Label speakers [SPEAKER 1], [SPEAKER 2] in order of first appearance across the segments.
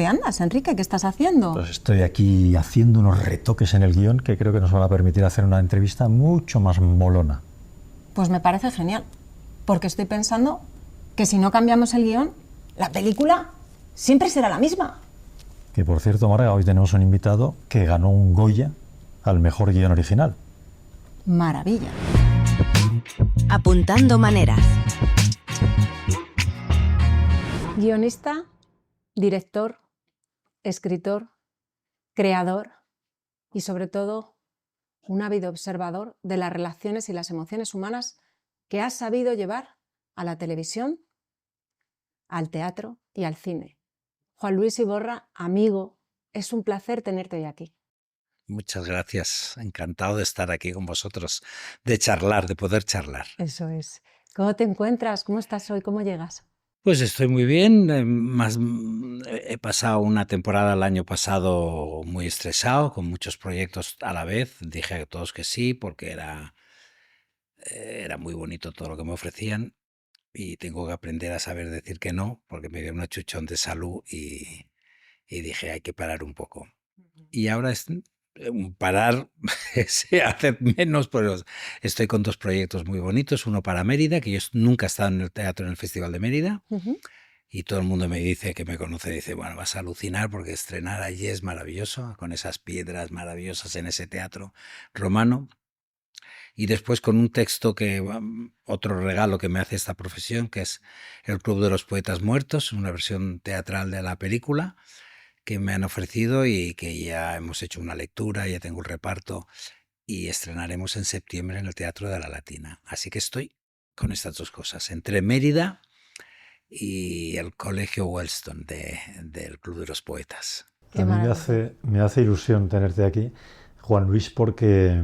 [SPEAKER 1] qué andas, Enrique? ¿Qué estás haciendo?
[SPEAKER 2] Pues estoy aquí haciendo unos retoques en el guión que creo que nos van a permitir hacer una entrevista mucho más molona.
[SPEAKER 1] Pues me parece genial, porque estoy pensando que si no cambiamos el guión, la película siempre será la misma.
[SPEAKER 2] Que por cierto, Marga, hoy tenemos un invitado que ganó un Goya al mejor guión original.
[SPEAKER 1] Maravilla.
[SPEAKER 3] Apuntando maneras.
[SPEAKER 1] Guionista, director, escritor, creador y sobre todo un ávido observador de las relaciones y las emociones humanas que has sabido llevar a la televisión, al teatro y al cine. Juan Luis Iborra, amigo, es un placer tenerte hoy aquí.
[SPEAKER 4] Muchas gracias, encantado de estar aquí con vosotros, de charlar, de poder charlar.
[SPEAKER 1] Eso es. ¿Cómo te encuentras? ¿Cómo estás hoy? ¿Cómo llegas?
[SPEAKER 4] Pues estoy muy bien, he pasado una temporada el año pasado muy estresado, con muchos proyectos a la vez, dije a todos que sí, porque era muy bonito todo lo que me ofrecían y tengo que aprender a saber decir que no, porque me dio un achuchón de salud y dije hay que parar un poco. Y ahora es un parar, hacer menos, pero estoy con dos proyectos muy bonitos, uno para Mérida, que yo nunca he estado en el teatro en el Festival de Mérida, y todo el mundo me dice, que me conoce, dice, bueno, vas a alucinar porque estrenar allí es maravilloso, con esas piedras maravillosas en ese teatro romano. Y después con un texto que, otro regalo que me hace esta profesión, que es El Club de los Poetas Muertos, una versión teatral de la película, que me han ofrecido y que ya hemos hecho una lectura, ya tengo el reparto y estrenaremos en septiembre en el Teatro de la Latina. Así que estoy con estas dos cosas, entre Mérida y el Colegio Wellston del Club de los Poetas.
[SPEAKER 2] A mí me hace ilusión tenerte aquí, Juan Luis, porque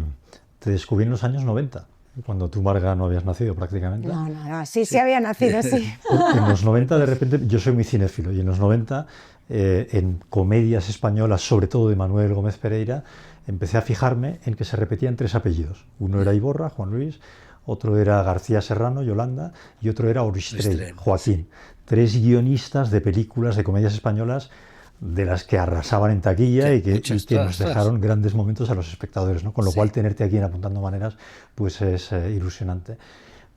[SPEAKER 2] te descubrí en los años 90, cuando tú, Marga, no habías nacido prácticamente.
[SPEAKER 1] No, sí había nacido, sí.
[SPEAKER 2] En los 90, de repente, yo soy muy cinéfilo, y en los 90, en comedias españolas, sobre todo de Manuel Gómez Pereira, empecé a fijarme en que se repetían tres apellidos. Uno era Iborra, Juan Luis, otro era García Serrano, Yolanda, y otro era Oristrell, Joaquín. Tres guionistas de películas, de comedias españolas, de las que arrasaban en taquilla y que nos dejaron grandes momentos a los espectadores, ¿no? Con lo cual tenerte aquí en Apuntando Maneras pues es ilusionante.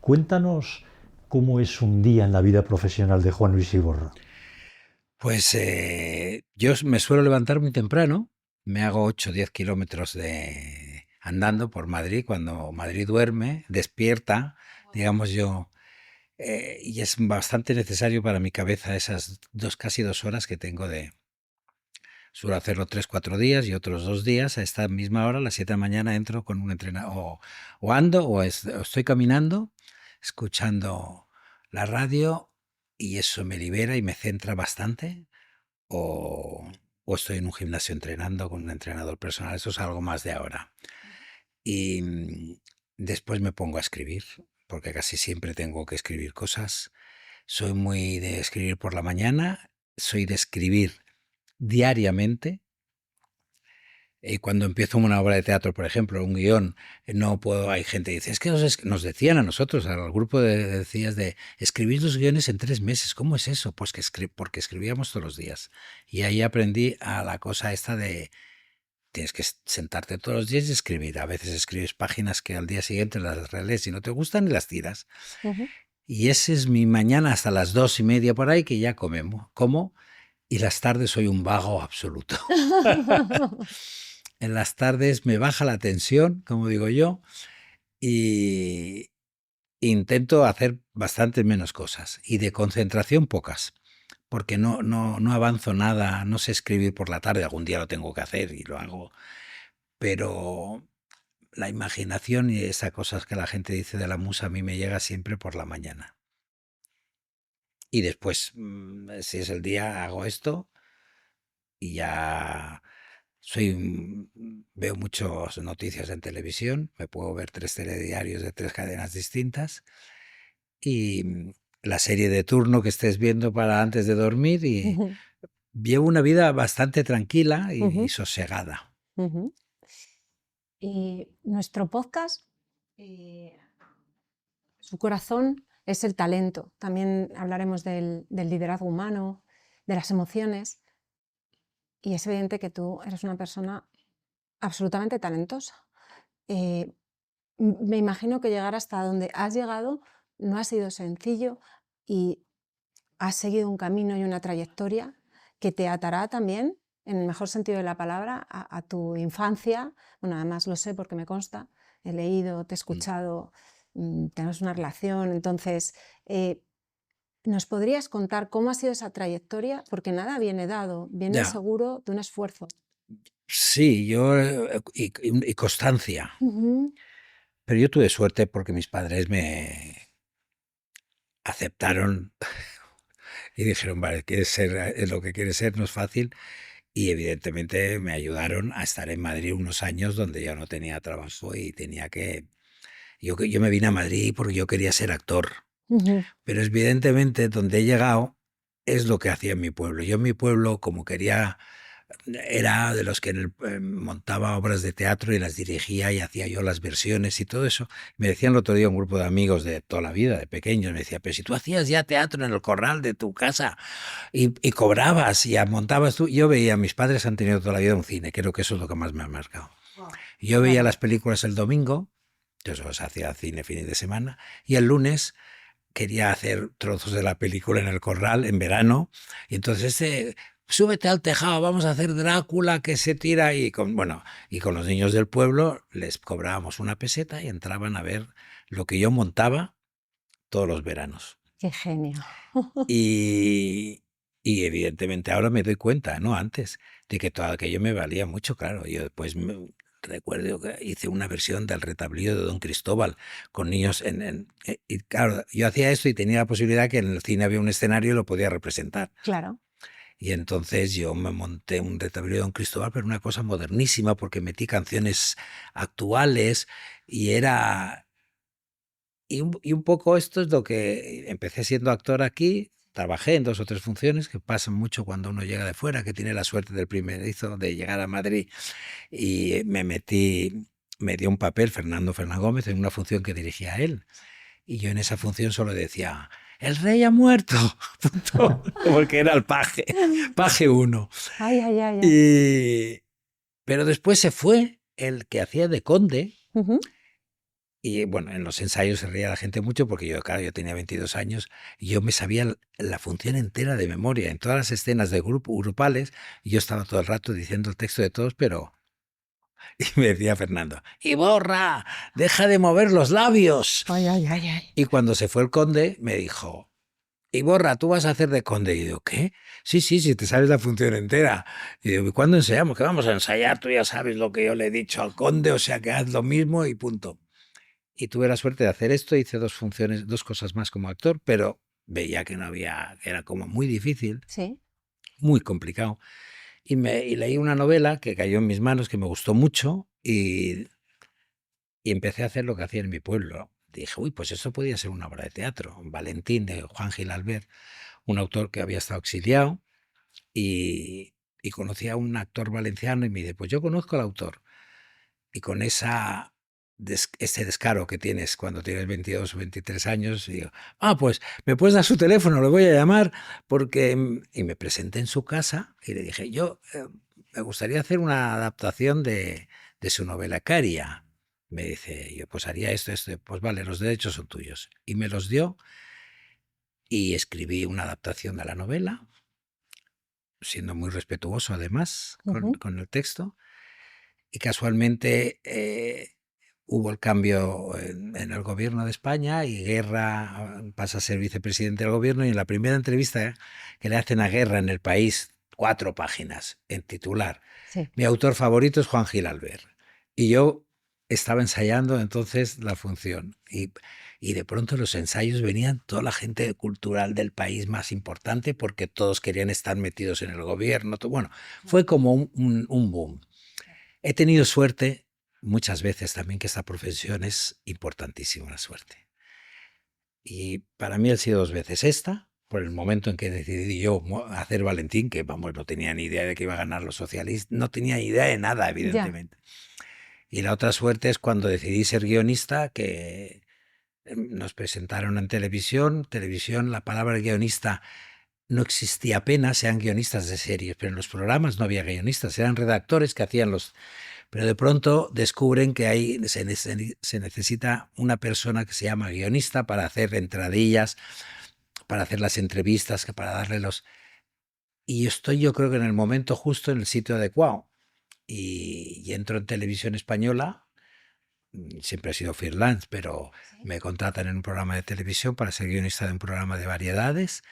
[SPEAKER 2] Cuéntanos cómo es un día en la vida profesional de Juan Luis Iborra.
[SPEAKER 4] Pues yo me suelo levantar muy temprano, me hago 8 o 10 kilómetros andando por Madrid, cuando Madrid duerme, despierta, digamos yo, y es bastante necesario para mi cabeza esas casi 2 horas que tengo suelo hacerlo 3 o 4 días y otros 2 días a esta misma hora, a las 7 de la mañana, entro con un entrenador, o ando o estoy caminando, escuchando la radio y eso me libera y me centra bastante, o estoy en un gimnasio entrenando con un entrenador personal, eso es algo más de ahora. Y después me pongo a escribir, porque casi siempre tengo que escribir cosas. Soy muy de escribir por la mañana, soy de escribir diariamente. Cuando empiezo una obra de teatro, por ejemplo, un guión, no puedo, hay gente que dice, es que nos decían a nosotros, al grupo decías de escribir los guiones en 3 meses, ¿cómo es eso? Pues porque escribíamos todos los días. Y ahí aprendí a la cosa esta de, tienes que sentarte todos los días y escribir. A veces escribes páginas que al día siguiente las relees y no te gustan y las tiras. Y ese es mi mañana hasta las 2:30 por ahí, que ya como, y las tardes soy un vago absoluto. En las tardes me baja la tensión, como digo yo, y intento hacer bastante menos cosas. Y de concentración pocas, porque no avanzo nada, no sé escribir por la tarde, algún día lo tengo que hacer y lo hago, pero la imaginación y esas cosas que la gente dice de la musa a mí me llega siempre por la mañana. Y después, si es el día, hago esto y ya... Veo muchas noticias en televisión, me puedo ver 3 telediarios de 3 cadenas distintas y la serie de turno que estés viendo para antes de dormir, y llevo una vida bastante tranquila y sosegada.
[SPEAKER 1] Y nuestro podcast, su corazón es el talento. También hablaremos del liderazgo humano, de las emociones. y es evidente que tú eres una persona absolutamente talentosa. Me imagino que llegar hasta donde has llegado no ha sido sencillo y has seguido un camino y una trayectoria que te atará también, en el mejor sentido de la palabra, a tu infancia. Bueno, además lo sé porque me consta, he leído, te he escuchado, tenemos una relación. Entonces, ¿nos podrías contar cómo ha sido esa trayectoria? Porque nada viene dado, viene
[SPEAKER 4] Ya,
[SPEAKER 1] seguro de un esfuerzo.
[SPEAKER 4] sí, y constancia.
[SPEAKER 1] Ujú.
[SPEAKER 4] Pero yo tuve suerte porque mis padres me aceptaron y dijeron, vale, quieres ser lo que quieres ser, no es fácil. Y evidentemente me ayudaron a estar en Madrid unos años donde yo no tenía trabajo y tenía que... Yo me vine a Madrid porque yo quería ser actor.
[SPEAKER 1] Ujú.
[SPEAKER 4] Pero evidentemente donde he llegado es lo que hacía en mi pueblo. Yo en mi pueblo, como quería, era de los que montaba obras de teatro y las dirigía y hacía yo las versiones y todo eso. Me decían el otro día un grupo de amigos de toda la vida, de pequeños, me decía, pero si tú hacías ya teatro en el corral de tu casa y cobrabas y montabas tú, yo veía, mis padres han tenido toda la vida un cine, creo que eso es lo que más me ha marcado. Yo veía
[SPEAKER 1] Claro.
[SPEAKER 4] las películas el domingo, yo solo hacía cine fines de semana, y el lunes quería hacer trozos de la película en el corral en verano, y entonces súbete al tejado, vamos a hacer Drácula que se tira, y con los niños del pueblo les cobrábamos una peseta y entraban a ver lo que yo montaba todos los veranos.
[SPEAKER 1] Qué genio.
[SPEAKER 4] Y, y evidentemente ahora me doy cuenta, no antes, de que todo aquello me valía mucho, claro. Yo después recuerdo que hice una versión del Retablío de Don Cristóbal con niños y claro, yo hacía esto y tenía la posibilidad que en el cine había un escenario y lo podía representar.
[SPEAKER 1] Claro.
[SPEAKER 4] Y entonces yo me monté un Retablío de Don Cristóbal, pero una cosa modernísima porque metí canciones actuales y era... Y un poco esto es lo que empecé siendo actor aquí. Trabajé en 2 o 3 funciones que pasan mucho cuando uno llega de fuera, que tiene la suerte del primerizo de llegar a Madrid. Y me dio un papel Fernando Gómez en una función que dirigía él. Y yo en esa función solo decía, el rey ha muerto, punto, porque era el paje 1.
[SPEAKER 1] Ay, ay, ay, ay.
[SPEAKER 4] Pero después se fue el que hacía de conde.
[SPEAKER 1] Ujú.
[SPEAKER 4] Y bueno, en los ensayos se reía la gente mucho porque yo, claro, yo tenía 22 años y yo me sabía la función entera de memoria. En todas las escenas de grupales, yo estaba todo el rato diciendo el texto de todos, pero... Y me decía Fernando, ¡Iborra, deja de mover los labios!
[SPEAKER 1] Ay, ay, ay, ay.
[SPEAKER 4] Y cuando se fue el conde, me dijo, Iborra, tú vas a hacer de conde. Y yo, ¿qué? Sí, sí, sí, te sabes la función entera. Y digo, ¿cuándo ensayamos? ¿Qué vamos a ensayar? Tú ya sabes lo que yo le he dicho al conde, o sea que haz lo mismo y punto. Y tuve la suerte de hacer esto, hice 2 funciones, 2 cosas más como actor, pero veía que no había, que era como muy difícil,
[SPEAKER 1] Sí.
[SPEAKER 4] muy complicado. Y leí una novela que cayó en mis manos, que me gustó mucho, y empecé a hacer lo que hacía en mi pueblo. Dije, uy, pues eso podía ser una obra de teatro. Valentín, de Juan Gil Albert, un autor que había estado exiliado, y conocí a un actor valenciano y me dice, pues yo conozco al autor. Y con ese descaro que tienes cuando tienes 22 o 23 años, y digo, pues me puedes dar su teléfono, lo voy a llamar, porque... Y me presenté en su casa y le dije, me gustaría hacer una adaptación de su novela Caria. Me dice, yo pues haría esto, pues vale, los derechos son tuyos. Y me los dio y escribí una adaptación de la novela, siendo muy respetuoso además
[SPEAKER 1] Ujú.
[SPEAKER 4] con el texto. Y casualmente hubo el cambio en el gobierno de España y Guerra pasa a ser vicepresidente del gobierno, y en la primera entrevista que le hacen a Guerra en El País, 4 páginas en titular,
[SPEAKER 1] Sí.
[SPEAKER 4] mi autor favorito es Juan Gil Albert. Y yo estaba ensayando entonces la función y de pronto los ensayos venían toda la gente cultural del país más importante porque todos querían estar metidos en el gobierno. Bueno, fue como un boom. He tenido suerte muchas veces también, que esta profesión es importantísima, la suerte. Y para mí ha sido 2 veces esta, por el momento en que decidí yo hacer Valentín, que vamos, no tenía ni idea de que iba a ganar los socialistas, no tenía idea de nada,
[SPEAKER 1] Ya.
[SPEAKER 4] evidentemente. Y la otra suerte es cuando decidí ser guionista, que nos presentaron en televisión, la palabra guionista no existía apenas, eran guionistas de series, pero en los programas no había guionistas, eran redactores que hacían los... Pero de pronto descubren que se necesita una persona que se llama guionista para hacer entradillas, para hacer las entrevistas, que para darle los... Y estoy yo creo que en el momento justo, en el sitio adecuado. Y entro en Televisión Española, siempre he sido freelance, pero me contratan en un programa de televisión para ser guionista de un programa de variedades.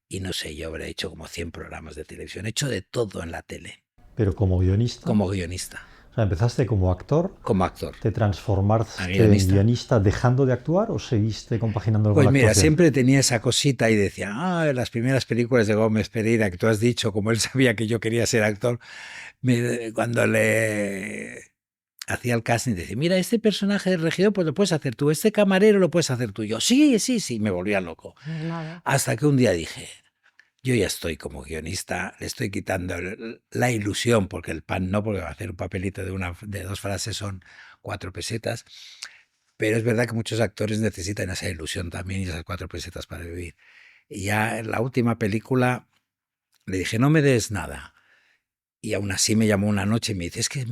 [SPEAKER 4] Y no sé, yo habré hecho como 100 programas de televisión. He hecho de todo en la tele.
[SPEAKER 2] Pero como guionista.
[SPEAKER 4] Como guionista.
[SPEAKER 2] O sea, empezaste como actor.
[SPEAKER 4] Como actor.
[SPEAKER 2] ¿Te transformaste
[SPEAKER 4] guionista.
[SPEAKER 2] en guionista dejando de actuar o seguiste compaginando
[SPEAKER 4] pues
[SPEAKER 2] con la
[SPEAKER 4] mira,
[SPEAKER 2] actuación?
[SPEAKER 4] Siempre tenía esa cosita y decía, las primeras películas de Gómez Pereira que tú has dicho, como él sabía que yo quería ser actor, cuando le hacía el casting, decía, mira, este personaje de regidor pues lo puedes hacer tú, este camarero lo puedes hacer tú. Yo, sí, me volvía loco.
[SPEAKER 1] Nada.
[SPEAKER 4] Hasta que un día dije, yo ya estoy como guionista, le estoy quitando la ilusión, porque el pan no, porque va a hacer un papelito de 2 frases son 4 pesetas, pero es verdad que muchos actores necesitan esa ilusión también y esas 4 pesetas para vivir. Y ya en la última película le dije, no me des nada. Y aún así me llamó una noche y me dice, es que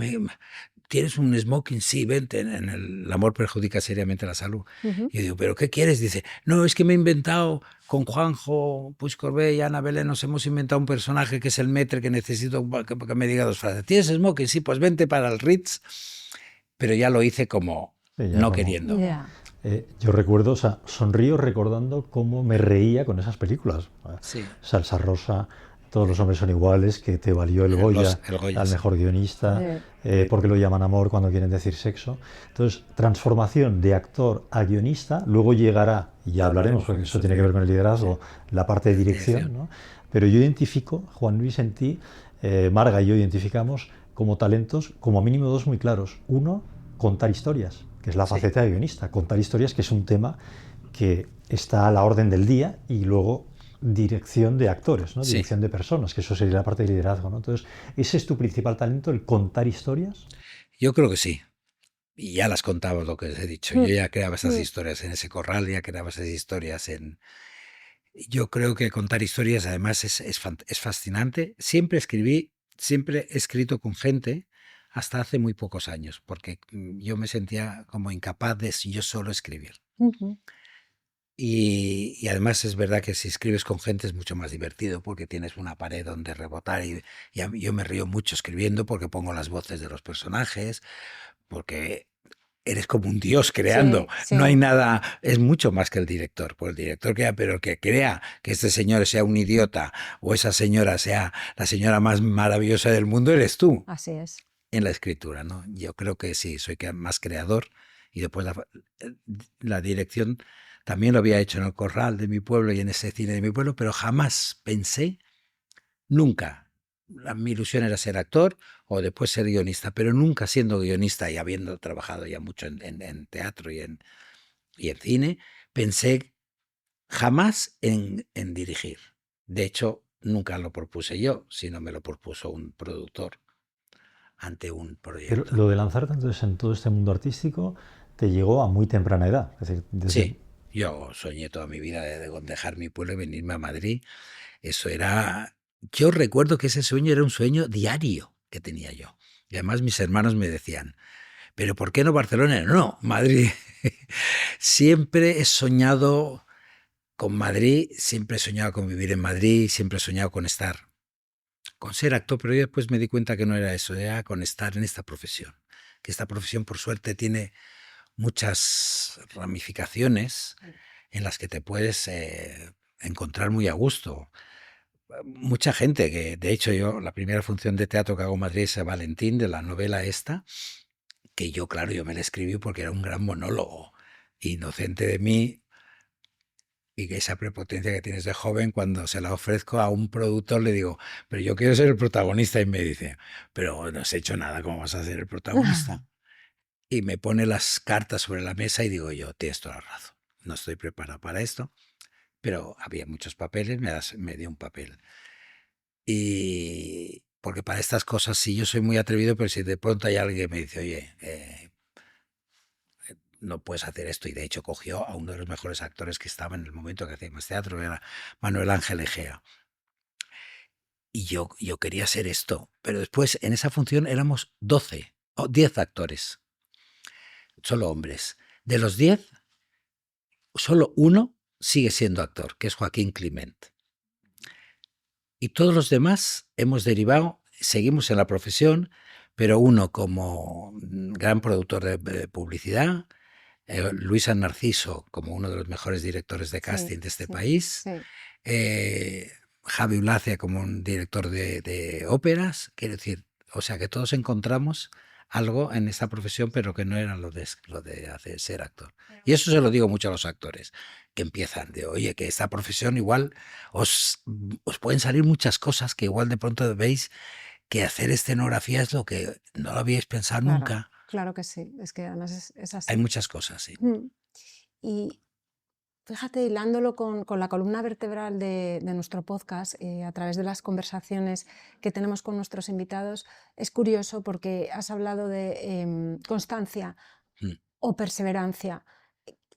[SPEAKER 4] ¿tienes un smoking? Sí, vente, en el amor perjudica seriamente la salud. Y yo digo, ¿pero qué quieres? Dice, no, es que me he inventado con Juanjo Puigcorbé y Ana Belén, nos hemos inventado un personaje que es el Metre que necesito que me diga 2 frases. ¿Tienes smoking? Sí, pues vente para el Ritz. Pero ya lo hice como no queriendo.
[SPEAKER 1] Yeah.
[SPEAKER 2] Yo recuerdo, o sea, sonrío recordando cómo me reía con esas películas.
[SPEAKER 4] Sí.
[SPEAKER 2] Salsa Rosa, Todos los hombres son iguales, que te valió el Goya, al mejor guionista, porque lo llaman amor cuando quieren decir sexo. Entonces, transformación de actor a guionista, luego llegará, y ya hablaremos, porque eso tiene que ver con el liderazgo, la parte de dirección, ¿no? Pero yo identifico, Juan Luis, en ti, Marga y yo identificamos como talentos, como mínimo 2 muy claros. Uno, contar historias, que es la faceta de guionista. Contar historias, que es un tema que está a la orden del día, y luego dirección de actores, ¿no? Dirección de personas, que eso sería la parte de liderazgo, ¿no? Entonces, ¿ese es tu principal talento, el contar historias?
[SPEAKER 4] Yo creo que sí. Y ya las contaba, lo que les he dicho. Yo ya creaba esas historias en ese corral, ya creaba esas historias en... Yo creo que contar historias, además, es fascinante. Siempre he escrito con gente hasta hace muy pocos años, porque yo me sentía como incapaz de yo solo escribir. Y además es verdad que si escribes con gente es mucho más divertido porque tienes una pared donde rebotar y yo me río mucho escribiendo porque pongo las voces de los personajes, porque eres como un dios creando.
[SPEAKER 1] Sí.
[SPEAKER 4] No hay nada, es mucho más que el director. Pues el director crea, pero el que crea que este señor sea un idiota o esa señora sea la señora más maravillosa del mundo, eres tú.
[SPEAKER 1] Así es.
[SPEAKER 4] En la escritura, ¿no? Yo creo que sí, soy más creador y después la dirección también lo había hecho en el corral de mi pueblo y en ese cine de mi pueblo, pero jamás pensé, nunca. Mi ilusión era ser actor o después ser guionista, pero nunca siendo guionista y habiendo trabajado ya mucho en teatro y en cine, pensé jamás en dirigir. De hecho, nunca lo propuse yo, sino me lo propuso un productor ante un proyecto.
[SPEAKER 2] Pero lo de lanzarte entonces en todo este mundo artístico te llegó a muy temprana edad. Es decir,
[SPEAKER 4] Sí, yo soñé toda mi vida de dejar mi pueblo y venirme a Madrid. Eso era... Yo recuerdo que ese sueño era un sueño diario que tenía yo. Y además mis hermanos me decían, ¿pero por qué no Barcelona? No, Madrid. Siempre he soñado con Madrid, siempre he soñado con vivir en Madrid, siempre he soñado con ser actor, pero yo después me di cuenta que no era eso, era con estar en esta profesión. Que esta profesión, por suerte, tiene muchas ramificaciones en las que te puedes encontrar muy a gusto. Mucha gente que, de hecho, la primera función de teatro que hago en Madrid es Valentín, de la novela esta, que yo, claro, yo me la escribí porque era un gran monólogo, inocente de mí, y que esa prepotencia que tienes de joven, cuando se la ofrezco a un productor, le digo, pero yo quiero ser el protagonista, y me dice, pero no has hecho nada, ¿cómo vas a ser el protagonista? Y me pone las cartas sobre la mesa y digo yo, tienes toda la razón, no estoy preparado para esto, pero había muchos papeles, me dio un papel. Y porque para estas cosas sí, yo soy muy atrevido, pero si de pronto hay alguien que me dice, oye, no puedes hacer esto. Y de hecho cogió a uno de los mejores actores que estaba en el momento que hacíamos teatro, era Manuel Ángel Egea. Y yo quería ser esto, pero después en esa función éramos 12 o 10 actores, solo hombres. De los 10, solo uno sigue siendo actor, que es Joaquín Climent. Y todos los demás hemos derivado, seguimos en la profesión, pero uno como gran productor de publicidad, Luis San Narciso como uno de los mejores directores de casting de este país, Javi Ulacia como un director de óperas, quiero decir, o sea que todos encontramos algo en esta profesión, pero que no era lo de hacer, ser actor. Y eso se lo digo mucho a los actores que empiezan, de oye, que esta profesión igual os pueden salir muchas cosas que igual de pronto veis que hacer escenografía es lo que no lo habíais pensado nunca.
[SPEAKER 1] Claro que sí, es que además es así.
[SPEAKER 4] Hay muchas cosas, sí.
[SPEAKER 1] Y fíjate, hilándolo con la columna vertebral de nuestro podcast, a través de las conversaciones que tenemos con nuestros invitados, es curioso porque has hablado de constancia o perseverancia.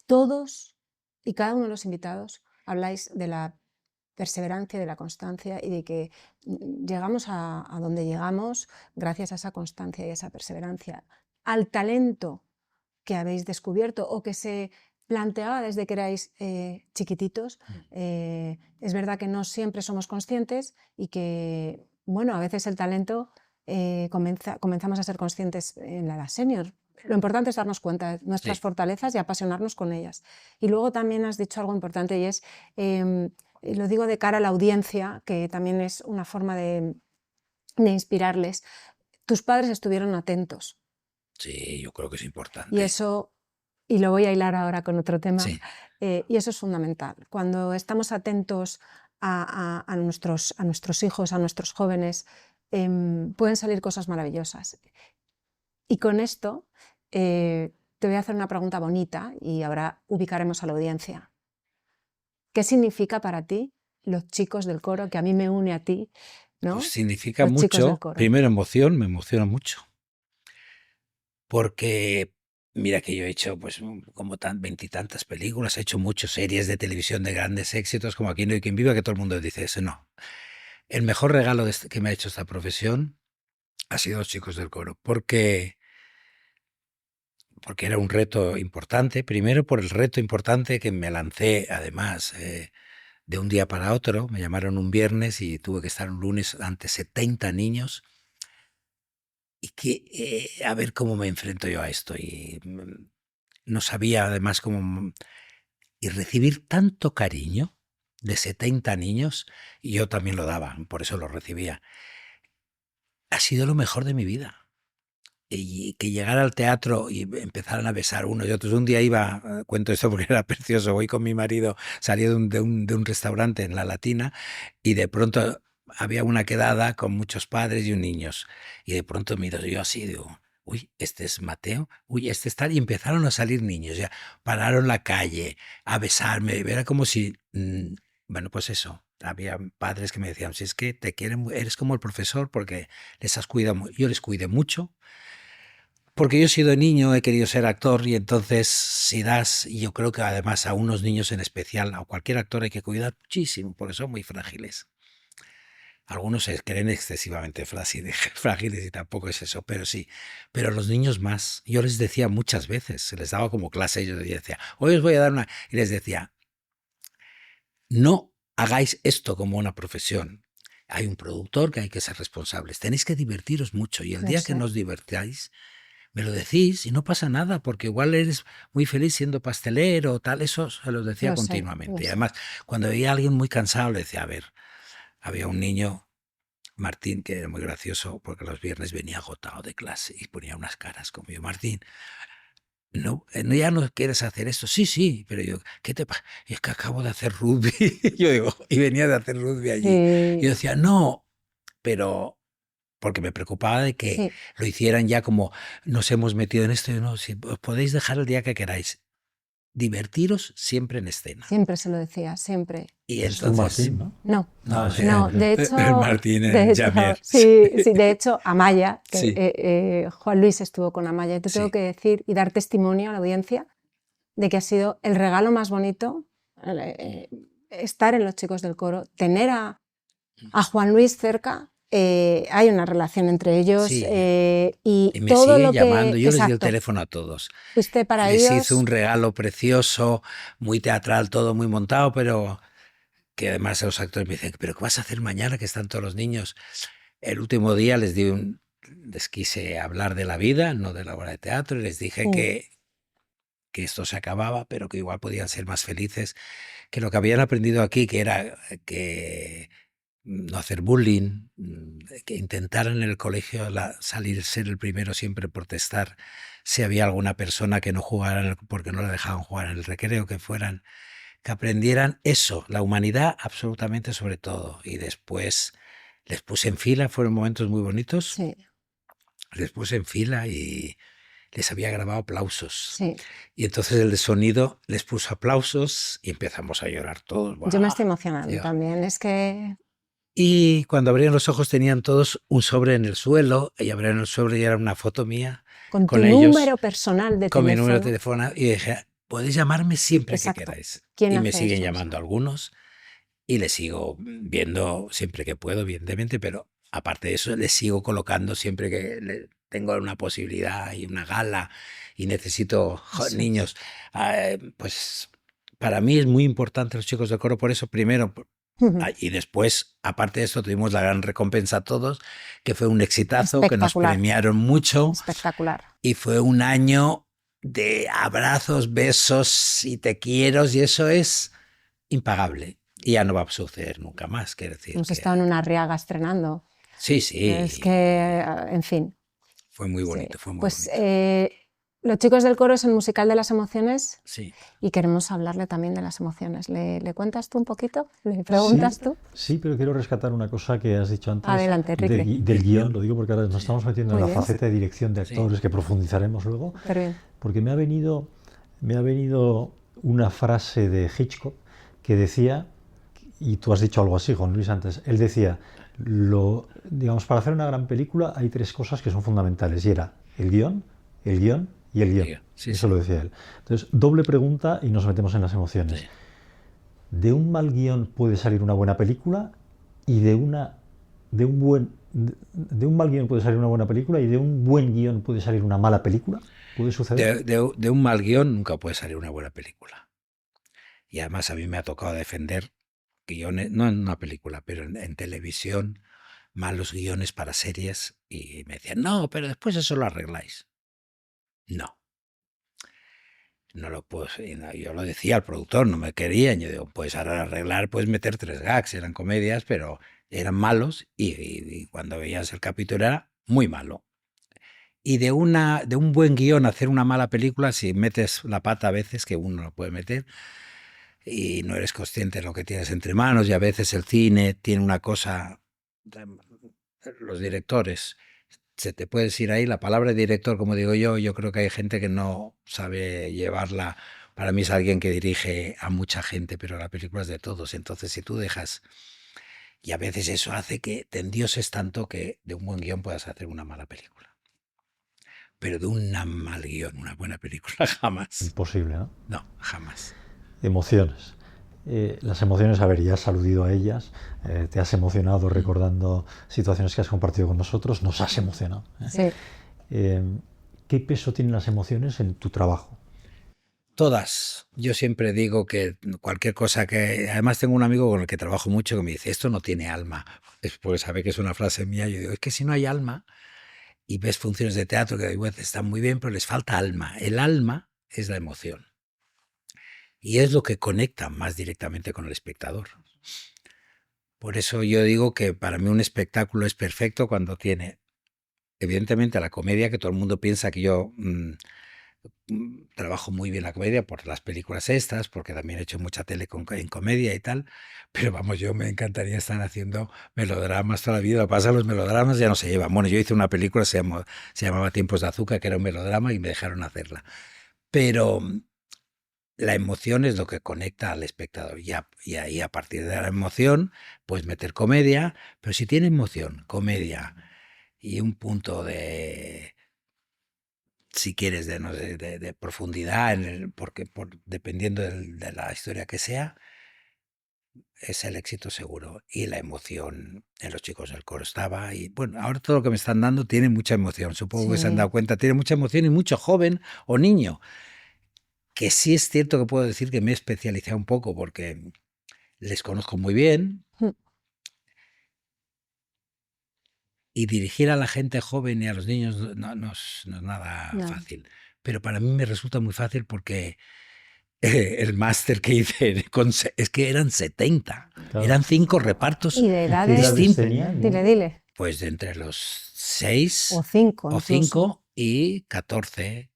[SPEAKER 1] Todos y cada uno de los invitados habláis de la perseverancia, de la constancia y de que llegamos a donde llegamos gracias a esa constancia y a esa perseverancia, al talento que habéis descubierto o que se planteaba desde que erais chiquititos. Es verdad que no siempre somos conscientes y que, bueno, a veces el talento comenzamos a ser conscientes en la edad senior. Lo importante es darnos cuenta de nuestras fortalezas y apasionarnos con ellas. Y luego también has dicho algo importante y es, lo digo de cara a la audiencia, que también es una forma de inspirarles. Tus padres estuvieron atentos.
[SPEAKER 4] Sí, yo creo que es importante.
[SPEAKER 1] Y eso, y lo voy a hilar ahora con otro tema, y eso es fundamental. Cuando estamos atentos a nuestros hijos, a nuestros jóvenes, pueden salir cosas maravillosas. Y con esto te voy a hacer una pregunta bonita y ahora ubicaremos a la audiencia. ¿Qué significa para ti los chicos del coro, que a mí me une a ti, ¿no?
[SPEAKER 4] Pues significa
[SPEAKER 1] Los chicos del
[SPEAKER 4] mucho.
[SPEAKER 1] coro.
[SPEAKER 4] Primero emoción, me emociona mucho. Porque mira que yo he hecho pues como veintitantas películas, he hecho muchas series de televisión de grandes éxitos, como Aquí no hay quien viva, que todo el mundo dice eso. No. El mejor regalo que me ha hecho esta profesión ha sido los chicos del coro, porque era un reto importante. Primero por el reto importante que me lancé, además, de un día para otro. Me llamaron un viernes y tuve que estar un lunes ante 70 niños. Y que a ver cómo me enfrento yo a esto. Y no sabía además cómo... Y recibir tanto cariño de 70 niños, y yo también lo daba, por eso lo recibía, ha sido lo mejor de mi vida. Y que llegara al teatro y empezaran a besar unos y otros. Un día iba, cuento esto porque era precioso, voy con mi marido, salí de un restaurante en La Latina y de pronto había una quedada con muchos padres y niños. Y de pronto miro yo así, digo, uy, este es Mateo, uy, este es tal. Y empezaron a salir niños, ya pararon la calle a besarme. Era como si, bueno, pues eso. Había padres que me decían, si es que te quieren, eres como el profesor porque les has cuidado. Yo les cuidé mucho. Porque yo he sido niño, he querido ser actor y entonces si das, y yo creo que además a unos niños en especial, a cualquier actor hay que cuidar muchísimo porque son muy frágiles. Algunos se creen excesivamente frágiles y tampoco es eso, pero sí. Pero los niños más. Yo les decía muchas veces, se les daba como clase, yo les decía, hoy os voy a dar una... Y les decía, no hagáis esto como una profesión. Hay un productor que hay que ser responsables. Tenéis que divertiros mucho y el día que no os divertáis, me lo decís y no pasa nada, porque igual eres muy feliz siendo pastelero o tal, eso se lo decía continuamente. Y además, cuando veía a alguien muy cansado, le decía, a ver, había un niño, Martín, que era muy gracioso, porque los viernes venía agotado de clase y ponía unas caras como yo, Martín, no, ya no quieres hacer esto. Sí, sí, pero yo, ¿qué te pasa? Es que acabo de hacer rugby. Yo digo, y venía de hacer rugby allí. Y yo decía, no, pero... porque me preocupaba de que lo hicieran ya como nos hemos metido en esto y no, si os podéis dejar el día que queráis. divertiros siempre en escena.
[SPEAKER 1] Siempre se lo decía, siempre.
[SPEAKER 4] Y
[SPEAKER 2] Es un
[SPEAKER 4] entonces...
[SPEAKER 2] Martín, ¿no?
[SPEAKER 1] No,
[SPEAKER 2] Ah, sí.
[SPEAKER 1] no, de hecho...
[SPEAKER 4] El Martín en
[SPEAKER 1] de hecho,
[SPEAKER 4] Jamer.
[SPEAKER 1] sí, de hecho, Amaya, que
[SPEAKER 4] Sí.
[SPEAKER 1] Juan Luis estuvo con Amaya, y te tengo
[SPEAKER 4] Sí.
[SPEAKER 1] que decir y dar testimonio a la audiencia de que ha sido el regalo más bonito estar en Los Chicos del Coro, tener a Juan Luis cerca. Hay una relación entre ellos
[SPEAKER 4] Sí.
[SPEAKER 1] y
[SPEAKER 4] Y me
[SPEAKER 1] todo
[SPEAKER 4] sigue
[SPEAKER 1] lo que...
[SPEAKER 4] llamando. Yo les di el
[SPEAKER 1] Exacto.
[SPEAKER 4] teléfono a todos.
[SPEAKER 1] Fuiste para
[SPEAKER 4] Les
[SPEAKER 1] ellos...
[SPEAKER 4] hizo un regalo precioso, muy teatral, todo muy montado, pero que además los actores me dicen, ¿pero qué vas a hacer mañana que están todos los niños? El último día les quise hablar de la vida, no de la obra de teatro, y les dije que esto se acababa, pero que igual podían ser más felices, que lo que habían aprendido aquí, que era que no hacer bullying, que intentaran en el colegio ser el primero siempre protestar si había alguna persona que no jugara porque no le dejaban jugar en el recreo, que aprendieran eso, la humanidad absolutamente sobre todo. Y después les puse en fila, fueron momentos muy bonitos,
[SPEAKER 1] Sí,
[SPEAKER 4] les puse en fila y les había grabado aplausos.
[SPEAKER 1] sí.
[SPEAKER 4] Y entonces el de sonido les puso aplausos y empezamos a llorar todos.
[SPEAKER 1] Yo me estoy emocionando
[SPEAKER 4] Tío.
[SPEAKER 1] también, es que...
[SPEAKER 4] Y cuando abrían los ojos tenían todos un sobre en el suelo y abrieron el sobre y era una foto mía
[SPEAKER 1] Con tu
[SPEAKER 4] ellos,
[SPEAKER 1] número personal de
[SPEAKER 4] con
[SPEAKER 1] teléfono.
[SPEAKER 4] mi número de teléfono, y dije, podéis llamarme siempre
[SPEAKER 1] Exacto.
[SPEAKER 4] que queráis.
[SPEAKER 1] ¿Quién
[SPEAKER 4] Y me
[SPEAKER 1] hace
[SPEAKER 4] siguen
[SPEAKER 1] eso?
[SPEAKER 4] llamando algunos y les sigo viendo siempre que puedo, evidentemente, pero aparte de eso les sigo colocando siempre que tengo una posibilidad y una gala y necesito niños. Pues para mí es muy importante Los Chicos del Coro, por eso primero... Y después, aparte de eso, tuvimos la gran recompensa a todos, que fue un exitazo, que nos premiaron mucho.
[SPEAKER 1] Espectacular.
[SPEAKER 4] Y fue un año de abrazos, besos y te quiero, y eso es impagable. Y ya no va a suceder nunca más, quiero decir.
[SPEAKER 1] Hemos estado en una Arriaga estrenando.
[SPEAKER 4] Sí, sí.
[SPEAKER 1] Es que, en fin.
[SPEAKER 4] Fue muy bonito,
[SPEAKER 1] Sí.
[SPEAKER 4] fue muy
[SPEAKER 1] pues,
[SPEAKER 4] bonito.
[SPEAKER 1] Los Chicos del Coro es el musical de las emociones.
[SPEAKER 4] Sí.
[SPEAKER 1] Y queremos hablarle también de las emociones. ¿Le cuentas tú un poquito? ¿Le preguntas tú?
[SPEAKER 2] Sí, pero quiero rescatar una cosa que has dicho antes.
[SPEAKER 1] Adelante, Enrique.
[SPEAKER 2] Del guión, lo digo porque ahora nos estamos metiendo en la faceta de dirección de actores que profundizaremos luego.
[SPEAKER 1] Pero bien.
[SPEAKER 2] Porque me ha venido una frase de Hitchcock que decía, y tú has dicho algo así, Juan Luis, antes, él decía, digamos, para hacer una gran película hay tres cosas que son fundamentales, y era el guión y el guión.
[SPEAKER 4] Sí,
[SPEAKER 2] eso lo decía él. Entonces, doble pregunta y nos metemos en las emociones.
[SPEAKER 4] Sí.
[SPEAKER 2] ¿De un mal guión puede salir una buena película? Y de un mal guión puede salir una buena película, y de un buen guión puede salir una mala película. ¿Puede suceder?
[SPEAKER 4] De un mal guión nunca puede salir una buena película. Y además a mí me ha tocado defender guiones, no en una película, pero en televisión, malos guiones para series, y me decían, no, pero después eso lo arregláis. No lo puedo, yo lo decía al productor, no me querían. Yo digo, pues ahora arreglar, puedes meter 3 gags, eran comedias, pero eran malos, y cuando veías el capítulo era muy malo. Y de un buen guión hacer una mala película, si metes la pata a veces, que uno lo puede meter, y no eres consciente de lo que tienes entre manos, y a veces el cine tiene una cosa, los directores, se te puede decir ahí, la palabra director, como digo yo creo que hay gente que no sabe llevarla. Para mí es alguien que dirige a mucha gente, pero la película es de todos. Entonces, si tú dejas... Y a veces eso hace que te endioses tanto que de un buen guión puedas hacer una mala película. Pero de un mal guión, una buena película, jamás.
[SPEAKER 2] Imposible, ¿no?
[SPEAKER 4] No, jamás.
[SPEAKER 2] Emociones. Las emociones, a ver, ya has aludido a ellas, te has emocionado recordando situaciones que has compartido con nosotros, nos has emocionado.
[SPEAKER 1] Sí.
[SPEAKER 2] ¿Qué peso tienen las emociones en tu trabajo?
[SPEAKER 4] Todas. Yo siempre digo que cualquier cosa que... Además tengo un amigo con el que trabajo mucho que me dice, esto no tiene alma. Pues sabe que es una frase mía. Yo digo, es que si no hay alma, y ves funciones de teatro que a veces están muy bien, pero les falta alma. El alma es la emoción. Y es lo que conecta más directamente con el espectador. Por eso yo digo que para mí un espectáculo es perfecto cuando tiene, evidentemente, la comedia, que todo el mundo piensa que yo trabajo muy bien la comedia por las películas estas, porque también he hecho mucha tele en comedia y tal, pero vamos, yo me encantaría estar haciendo melodramas toda la vida. Lo que pasa, los melodramas ya no se llevan. Bueno, yo hice una película, se llamaba Tiempos de Azúcar, que era un melodrama, y me dejaron hacerla. Pero la emoción es lo que conecta al espectador. Y ahí, a partir de la emoción, puedes meter comedia, pero si tiene emoción, comedia y un punto de, si quieres, de, no sé, de profundidad, porque dependiendo de la historia que sea, es el éxito seguro. Y la emoción en los chicos del coro estaba. Y bueno, ahora todo lo que me están dando tiene mucha emoción. Supongo que se han dado
[SPEAKER 1] Sí.
[SPEAKER 4] cuenta, tiene mucha emoción y mucho joven o niño. Que sí es cierto que puedo decir que me he especializado un poco porque les conozco muy bien
[SPEAKER 1] Mm.
[SPEAKER 4] y dirigir a la gente joven y a los niños no es nada
[SPEAKER 1] No.
[SPEAKER 4] fácil. Pero para mí me resulta muy fácil porque el máster que hice es que eran 70,
[SPEAKER 2] Claro.
[SPEAKER 4] eran 5 repartos
[SPEAKER 1] Y de
[SPEAKER 2] ¿Y qué
[SPEAKER 1] edades,
[SPEAKER 2] edades
[SPEAKER 4] distintos.
[SPEAKER 2] tenían?
[SPEAKER 1] dile,
[SPEAKER 4] Pues de entre los 6
[SPEAKER 1] o 5
[SPEAKER 4] o
[SPEAKER 1] incluso.
[SPEAKER 4] 5 y 14.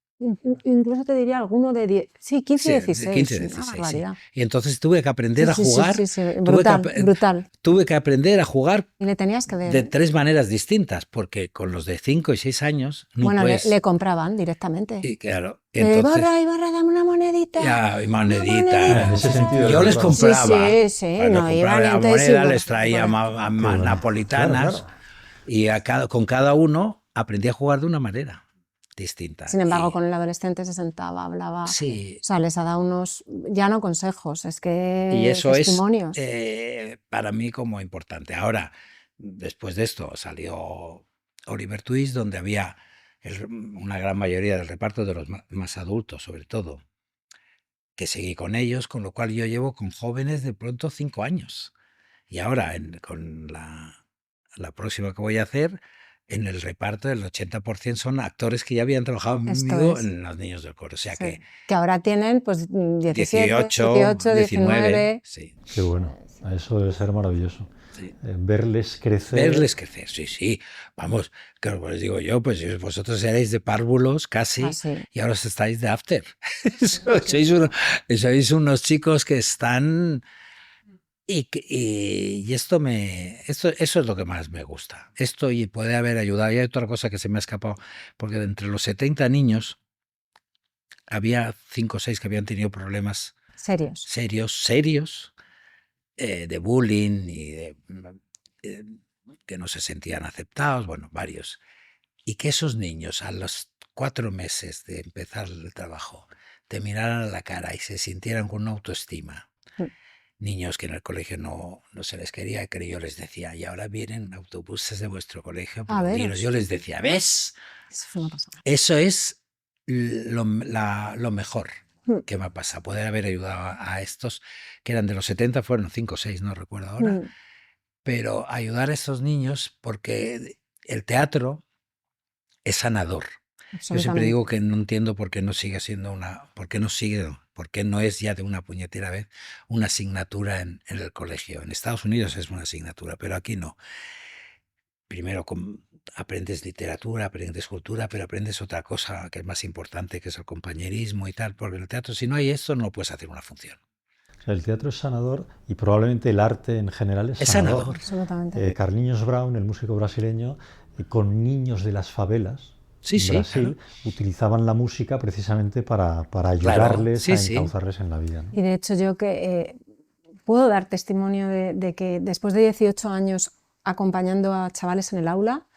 [SPEAKER 1] Incluso te diría alguno de 10, sí, 15 y
[SPEAKER 4] Sí,
[SPEAKER 1] 16,
[SPEAKER 4] 15,
[SPEAKER 1] una
[SPEAKER 4] 16, sí.
[SPEAKER 1] barbaridad.
[SPEAKER 4] Y entonces tuve que aprender
[SPEAKER 1] Sí,
[SPEAKER 4] a
[SPEAKER 1] sí, sí,
[SPEAKER 4] jugar.
[SPEAKER 1] sí, sí,
[SPEAKER 4] Tuve que,
[SPEAKER 1] brutal, brutal.
[SPEAKER 4] tuve que aprender a jugar
[SPEAKER 1] Y le tenías que ver,
[SPEAKER 4] de
[SPEAKER 1] ¿eh?
[SPEAKER 4] 3 maneras distintas, porque con los de 5 y 6 años no
[SPEAKER 1] Bueno,
[SPEAKER 4] puedes.
[SPEAKER 1] le compraban directamente.
[SPEAKER 4] Y claro,
[SPEAKER 1] Borra,
[SPEAKER 4] entonces.
[SPEAKER 1] dame una monedita.
[SPEAKER 4] Ya, y
[SPEAKER 1] Una
[SPEAKER 4] monedita.
[SPEAKER 2] En ese sentido
[SPEAKER 4] Yo
[SPEAKER 2] le
[SPEAKER 4] les
[SPEAKER 2] compraba.
[SPEAKER 4] compraba.
[SPEAKER 1] Sí, sí,
[SPEAKER 4] Pues les
[SPEAKER 1] no iban
[SPEAKER 4] compraba
[SPEAKER 1] y
[SPEAKER 4] la
[SPEAKER 1] entonces
[SPEAKER 4] moneda,
[SPEAKER 1] sí,
[SPEAKER 4] les traía
[SPEAKER 2] Qué bueno.
[SPEAKER 4] napolitanas.
[SPEAKER 2] Claro.
[SPEAKER 4] Y con cada uno aprendí a jugar de una manera distinta.
[SPEAKER 1] Sin embargo,
[SPEAKER 4] Y
[SPEAKER 1] con el adolescente se sentaba, hablaba. O
[SPEAKER 4] sí,
[SPEAKER 1] sea, les ha dado unos, ya no consejos, es
[SPEAKER 4] y
[SPEAKER 1] que
[SPEAKER 4] eso es
[SPEAKER 1] testimonios.
[SPEAKER 4] para mí como importante. Ahora, después de esto salió Oliver Twist, donde había una gran mayoría del reparto de los más adultos, sobre todo, que seguí con ellos, con lo cual yo llevo con jóvenes de pronto 5 años. Y ahora, con la próxima que voy a hacer, en el reparto del 80% son actores que ya habían trabajado
[SPEAKER 1] Esto
[SPEAKER 4] conmigo
[SPEAKER 1] es.
[SPEAKER 4] en Los Niños del Coro. O sea
[SPEAKER 1] Sí.
[SPEAKER 4] que
[SPEAKER 1] Que ahora tienen pues 17,
[SPEAKER 4] 18,
[SPEAKER 1] 18,
[SPEAKER 4] 19,
[SPEAKER 1] 19.
[SPEAKER 4] sí,
[SPEAKER 2] Qué bueno. Eso debe ser maravilloso.
[SPEAKER 4] sí.
[SPEAKER 2] Verles crecer.
[SPEAKER 4] Verles crecer, sí, sí. Vamos, claro, pues digo yo, pues vosotros erais de párvulos casi
[SPEAKER 1] Así.
[SPEAKER 4] y ahora estáis de after. Sois unos chicos que están. Y eso es lo que más me gusta. Esto y puede haber ayudado. Y hay otra cosa que se me ha escapado, porque de entre los 70 niños había 5 o 6 que habían tenido problemas
[SPEAKER 1] Serios.
[SPEAKER 4] serios, de bullying y eh, que no se sentían aceptados, bueno, varios. Y que esos niños a los 4 meses de empezar el trabajo te miraran a la cara y se sintieran con una autoestima.
[SPEAKER 1] Mm.
[SPEAKER 4] Niños que en el colegio no se les quería, que yo les decía, y ahora vienen autobuses de vuestro colegio,
[SPEAKER 1] A ver.
[SPEAKER 4] aplaudiros. Yo les decía, ¿ves?
[SPEAKER 1] Eso no pasa.
[SPEAKER 4] Eso es lo mejor
[SPEAKER 1] Mm.
[SPEAKER 4] que me ha pasado, poder haber ayudado a estos, que eran de los 70, fueron 5 o 6, no recuerdo ahora,
[SPEAKER 1] Mm.
[SPEAKER 4] pero ayudar a estos niños porque el teatro es sanador. Yo siempre
[SPEAKER 1] Absolutamente.
[SPEAKER 4] digo que no entiendo por qué no sigue siendo por qué no es ya de una puñetera vez una asignatura en el colegio. En Estados Unidos es una asignatura, pero aquí no. Primero aprendes literatura, aprendes cultura, pero aprendes otra cosa que es más importante, que es el compañerismo y tal, porque en el teatro, si no hay esto, no puedes hacer una función.
[SPEAKER 2] El teatro es sanador y probablemente el arte en general es
[SPEAKER 4] Es
[SPEAKER 2] sanador.
[SPEAKER 4] sanador.
[SPEAKER 1] Absolutamente.
[SPEAKER 2] Carlinhos Brown, el músico brasileño, con niños de las favelas
[SPEAKER 4] Sí,
[SPEAKER 2] en
[SPEAKER 4] sí,
[SPEAKER 2] Brasil,
[SPEAKER 4] claro.
[SPEAKER 2] utilizaban la música precisamente para ayudarles
[SPEAKER 4] sí,
[SPEAKER 2] a
[SPEAKER 4] sí.
[SPEAKER 2] encauzarles en la vida, ¿no?
[SPEAKER 1] Y de hecho yo que puedo dar testimonio de que después de 18 años acompañando a chavales en el aula,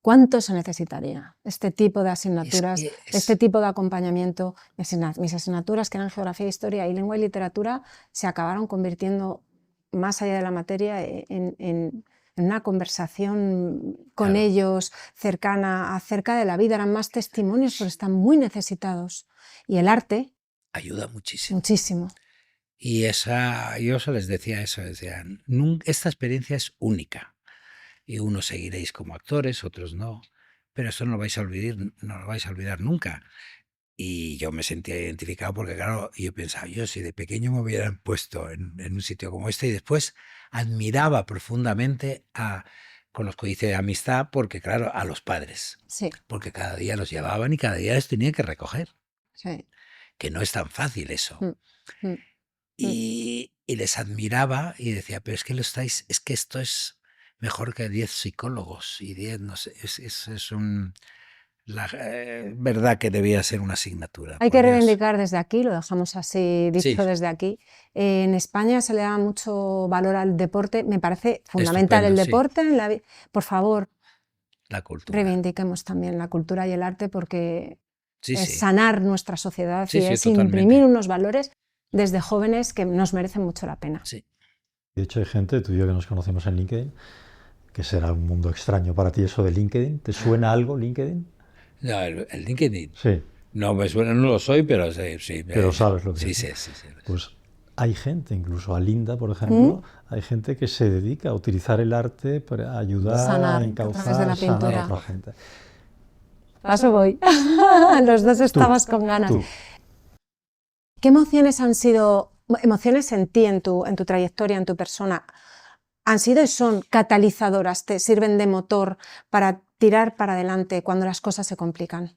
[SPEAKER 1] ¿cuánto se necesitaría este tipo de asignaturas, este tipo de acompañamiento? Mis asignaturas, que eran geografía, historia y lengua y literatura, se acabaron convirtiendo, más allá de la materia, en una conversación con
[SPEAKER 4] Claro.
[SPEAKER 1] ellos cercana acerca de la vida. Eran más testimonios, pero están muy necesitados. Y el arte,
[SPEAKER 4] Ayuda muchísimo.
[SPEAKER 1] muchísimo.
[SPEAKER 4] Y yo se les decía eso, decían, esta experiencia es única. Y unos seguiréis como actores, otros no, pero esto no lo vais a olvidar nunca. Y yo me sentía identificado porque, claro, yo pensaba, si de pequeño me hubieran puesto en un sitio como este, y después admiraba profundamente con los que hice amistad, porque, claro, a los padres,
[SPEAKER 1] Sí,
[SPEAKER 4] porque cada día los llevaban y cada día les tenía que recoger,
[SPEAKER 1] sí.
[SPEAKER 4] que no es tan fácil eso.
[SPEAKER 1] Mm, mm.
[SPEAKER 4] Y les admiraba y decía, pero es que esto es mejor que 10 psicólogos y 10, no sé, verdad que debía ser una asignatura.
[SPEAKER 1] Hay
[SPEAKER 4] por
[SPEAKER 1] que
[SPEAKER 4] Dios.
[SPEAKER 1] reivindicar desde aquí, lo dejamos así dicho
[SPEAKER 4] Sí.
[SPEAKER 1] desde aquí. En España se le da mucho valor al deporte, me parece fundamental el
[SPEAKER 4] Estupendo, sí.
[SPEAKER 1] deporte en la vida. Por favor,
[SPEAKER 4] La cultura.
[SPEAKER 1] reivindiquemos también la cultura y el arte porque
[SPEAKER 4] Sí,
[SPEAKER 1] es
[SPEAKER 4] sí.
[SPEAKER 1] sanar nuestra sociedad
[SPEAKER 4] Sí,
[SPEAKER 1] y
[SPEAKER 4] sí,
[SPEAKER 1] es
[SPEAKER 4] totalmente.
[SPEAKER 1] imprimir unos valores desde jóvenes que nos merecen mucho la pena.
[SPEAKER 4] Sí.
[SPEAKER 2] De hecho, hay gente, tú y yo que nos conocemos en LinkedIn, que será un mundo extraño para ti eso de LinkedIn. ¿Te suena algo LinkedIn?
[SPEAKER 4] No, el LinkedIn.
[SPEAKER 2] Sí,
[SPEAKER 4] No me suena, no lo soy, pero sí.
[SPEAKER 2] pero sabes lo que
[SPEAKER 4] Sí,
[SPEAKER 2] es, ¿no?
[SPEAKER 4] sí.
[SPEAKER 2] Pues hay gente, incluso Alinda, por ejemplo, hay gente que se dedica a utilizar el arte para ayudar
[SPEAKER 1] Sanar
[SPEAKER 2] a
[SPEAKER 1] a través de
[SPEAKER 2] encauzar,
[SPEAKER 1] la
[SPEAKER 2] sanar a
[SPEAKER 1] pintura.
[SPEAKER 2] otra gente.
[SPEAKER 1] Paso voy. Los dos estamos con ganas.
[SPEAKER 2] Tú.
[SPEAKER 1] ¿Qué emociones han sido, emociones en ti, en tu trayectoria, en tu persona, han sido y son catalizadoras, te sirven de motor para tirar para adelante cuando las cosas se complican?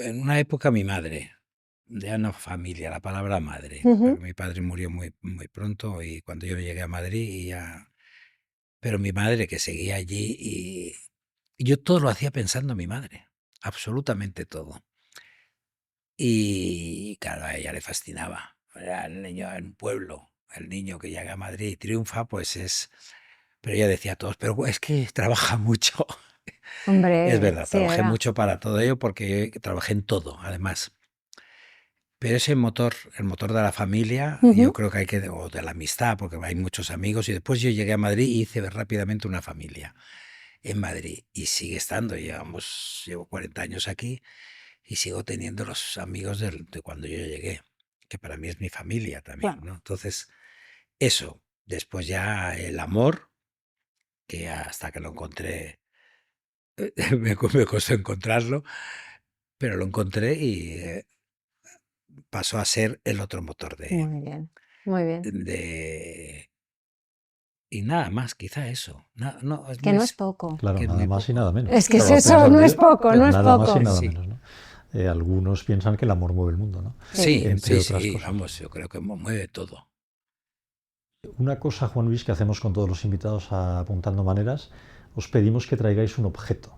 [SPEAKER 4] En una época mi madre, ya no familia, la palabra madre,
[SPEAKER 1] Ujú.
[SPEAKER 4] porque mi padre murió muy, muy pronto y cuando yo llegué a Madrid y ya... Pero mi madre que seguía allí y yo todo lo hacía pensando en mi madre, absolutamente todo. Y claro, a ella le fascinaba. Era el niño en un pueblo, el niño que llega a Madrid y triunfa, pues es... Pero ella decía a todos, pero es que trabaja mucho.
[SPEAKER 1] Hombre,
[SPEAKER 4] Es verdad,
[SPEAKER 1] sí
[SPEAKER 4] trabajé
[SPEAKER 1] era.
[SPEAKER 4] mucho para todo ello porque trabajé en todo, además. Pero ese motor, el motor de la familia, yo
[SPEAKER 1] Ujú.
[SPEAKER 4] creo que hay que, o de la amistad, porque hay muchos amigos, y después yo llegué a Madrid y hice rápidamente una familia en Madrid, y sigue estando, llevo 40 años aquí, y sigo teniendo los amigos de cuando yo llegué, que para mí es mi familia también,
[SPEAKER 1] Claro.
[SPEAKER 4] ¿no? Entonces, eso, después ya el amor, que hasta que lo encontré, me costó encontrarlo, pero lo encontré y pasó a ser el otro motor
[SPEAKER 1] Muy bien, muy bien.
[SPEAKER 4] de y nada más, quizá eso. No, es
[SPEAKER 1] Que
[SPEAKER 4] muy,
[SPEAKER 1] no es poco.
[SPEAKER 2] Claro,
[SPEAKER 4] que es
[SPEAKER 2] nada
[SPEAKER 4] muy
[SPEAKER 2] más y
[SPEAKER 4] poco.
[SPEAKER 2] nada menos.
[SPEAKER 1] Es que es
[SPEAKER 2] Claro,
[SPEAKER 1] eso,
[SPEAKER 2] piensan
[SPEAKER 1] no
[SPEAKER 2] de-
[SPEAKER 1] es poco, no es
[SPEAKER 2] nada más y
[SPEAKER 1] poco.
[SPEAKER 2] nada
[SPEAKER 4] Sí.
[SPEAKER 2] menos, ¿no? Algunos piensan que el amor mueve el mundo, ¿no?
[SPEAKER 4] Sí,
[SPEAKER 2] Entre
[SPEAKER 4] sí,
[SPEAKER 2] otras cosas.
[SPEAKER 4] vamos, yo creo que mueve todo.
[SPEAKER 2] Una cosa, Juan Luis, que hacemos con todos los invitados a Apuntando Maneras, os pedimos que traigáis un objeto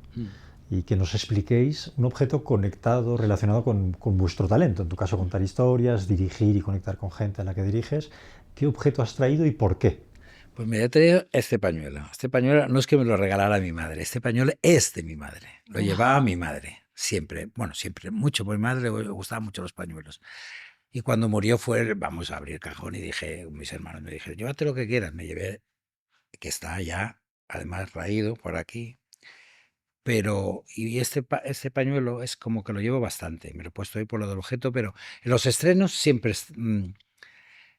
[SPEAKER 2] y que nos expliquéis un objeto conectado, relacionado con vuestro talento. En tu caso, contar historias, dirigir y conectar con gente a la que diriges. ¿Qué objeto has traído y por qué?
[SPEAKER 4] Pues me he traído este pañuelo. Este pañuelo no es que me lo regalara mi madre, este pañuelo es de mi madre. Lo llevaba mi madre, siempre, bueno, siempre, mucho, porque a mi madre le gustaban mucho los pañuelos. Y cuando murió vamos a abrir el cajón y dije, mis hermanos me dijeron, llévate lo que quieras. Me llevé, que está ya, además raído por aquí. Pero, y este pañuelo es como que lo llevo bastante. Me lo he puesto ahí por lo del objeto, pero en los estrenos siempre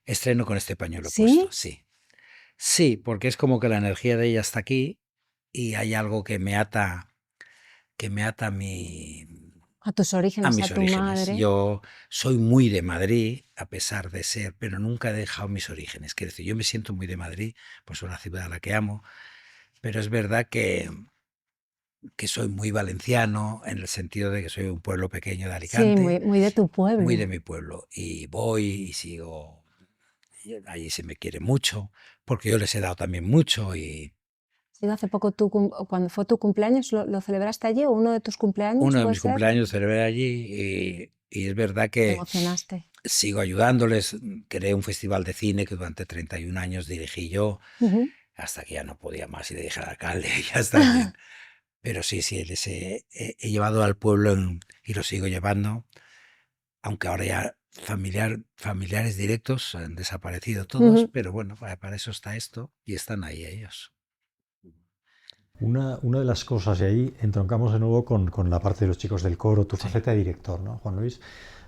[SPEAKER 4] estreno con este pañuelo
[SPEAKER 1] ¿Sí?
[SPEAKER 4] puesto, sí. Sí, porque es como que la energía de ella está aquí y hay algo que me ata a
[SPEAKER 1] A tus orígenes,
[SPEAKER 4] mis
[SPEAKER 1] a tu
[SPEAKER 4] orígenes.
[SPEAKER 1] madre.
[SPEAKER 4] Yo soy muy de Madrid, a pesar de ser, pero nunca he dejado mis orígenes. Quiero decir, yo me siento muy de Madrid, pues es una ciudad a la que amo, pero es verdad que soy muy valenciano en el sentido de que soy un pueblo pequeño de
[SPEAKER 1] Sí,
[SPEAKER 4] Alicante,
[SPEAKER 1] muy de tu pueblo.
[SPEAKER 4] muy de mi pueblo. Y voy y sigo, y allí se me quiere mucho, porque yo les he dado también mucho y
[SPEAKER 1] Sí, hace poco cuando fue tu cumpleaños, ¿lo celebraste allí o uno de tus cumpleaños?
[SPEAKER 4] uno de
[SPEAKER 1] ¿Puede
[SPEAKER 4] mis
[SPEAKER 1] ser?
[SPEAKER 4] cumpleaños celebré allí y es verdad
[SPEAKER 1] Te
[SPEAKER 4] que
[SPEAKER 1] emocionaste.
[SPEAKER 4] sigo ayudándoles. Creé un festival de cine que durante 31 años dirigí yo,
[SPEAKER 1] Ujú.
[SPEAKER 4] hasta que ya no podía más y le dije al alcalde, ya está bien. Pero sí, he llevado al pueblo y lo sigo llevando, aunque ahora ya familiares directos han desaparecido todos,
[SPEAKER 1] Ujú.
[SPEAKER 4] pero bueno, para eso está esto y están ahí ellos.
[SPEAKER 2] Una de las cosas, y ahí entroncamos de nuevo con la parte de los chicos del coro, tu
[SPEAKER 4] Sí.
[SPEAKER 2] faceta de director, ¿no, Juan Luis?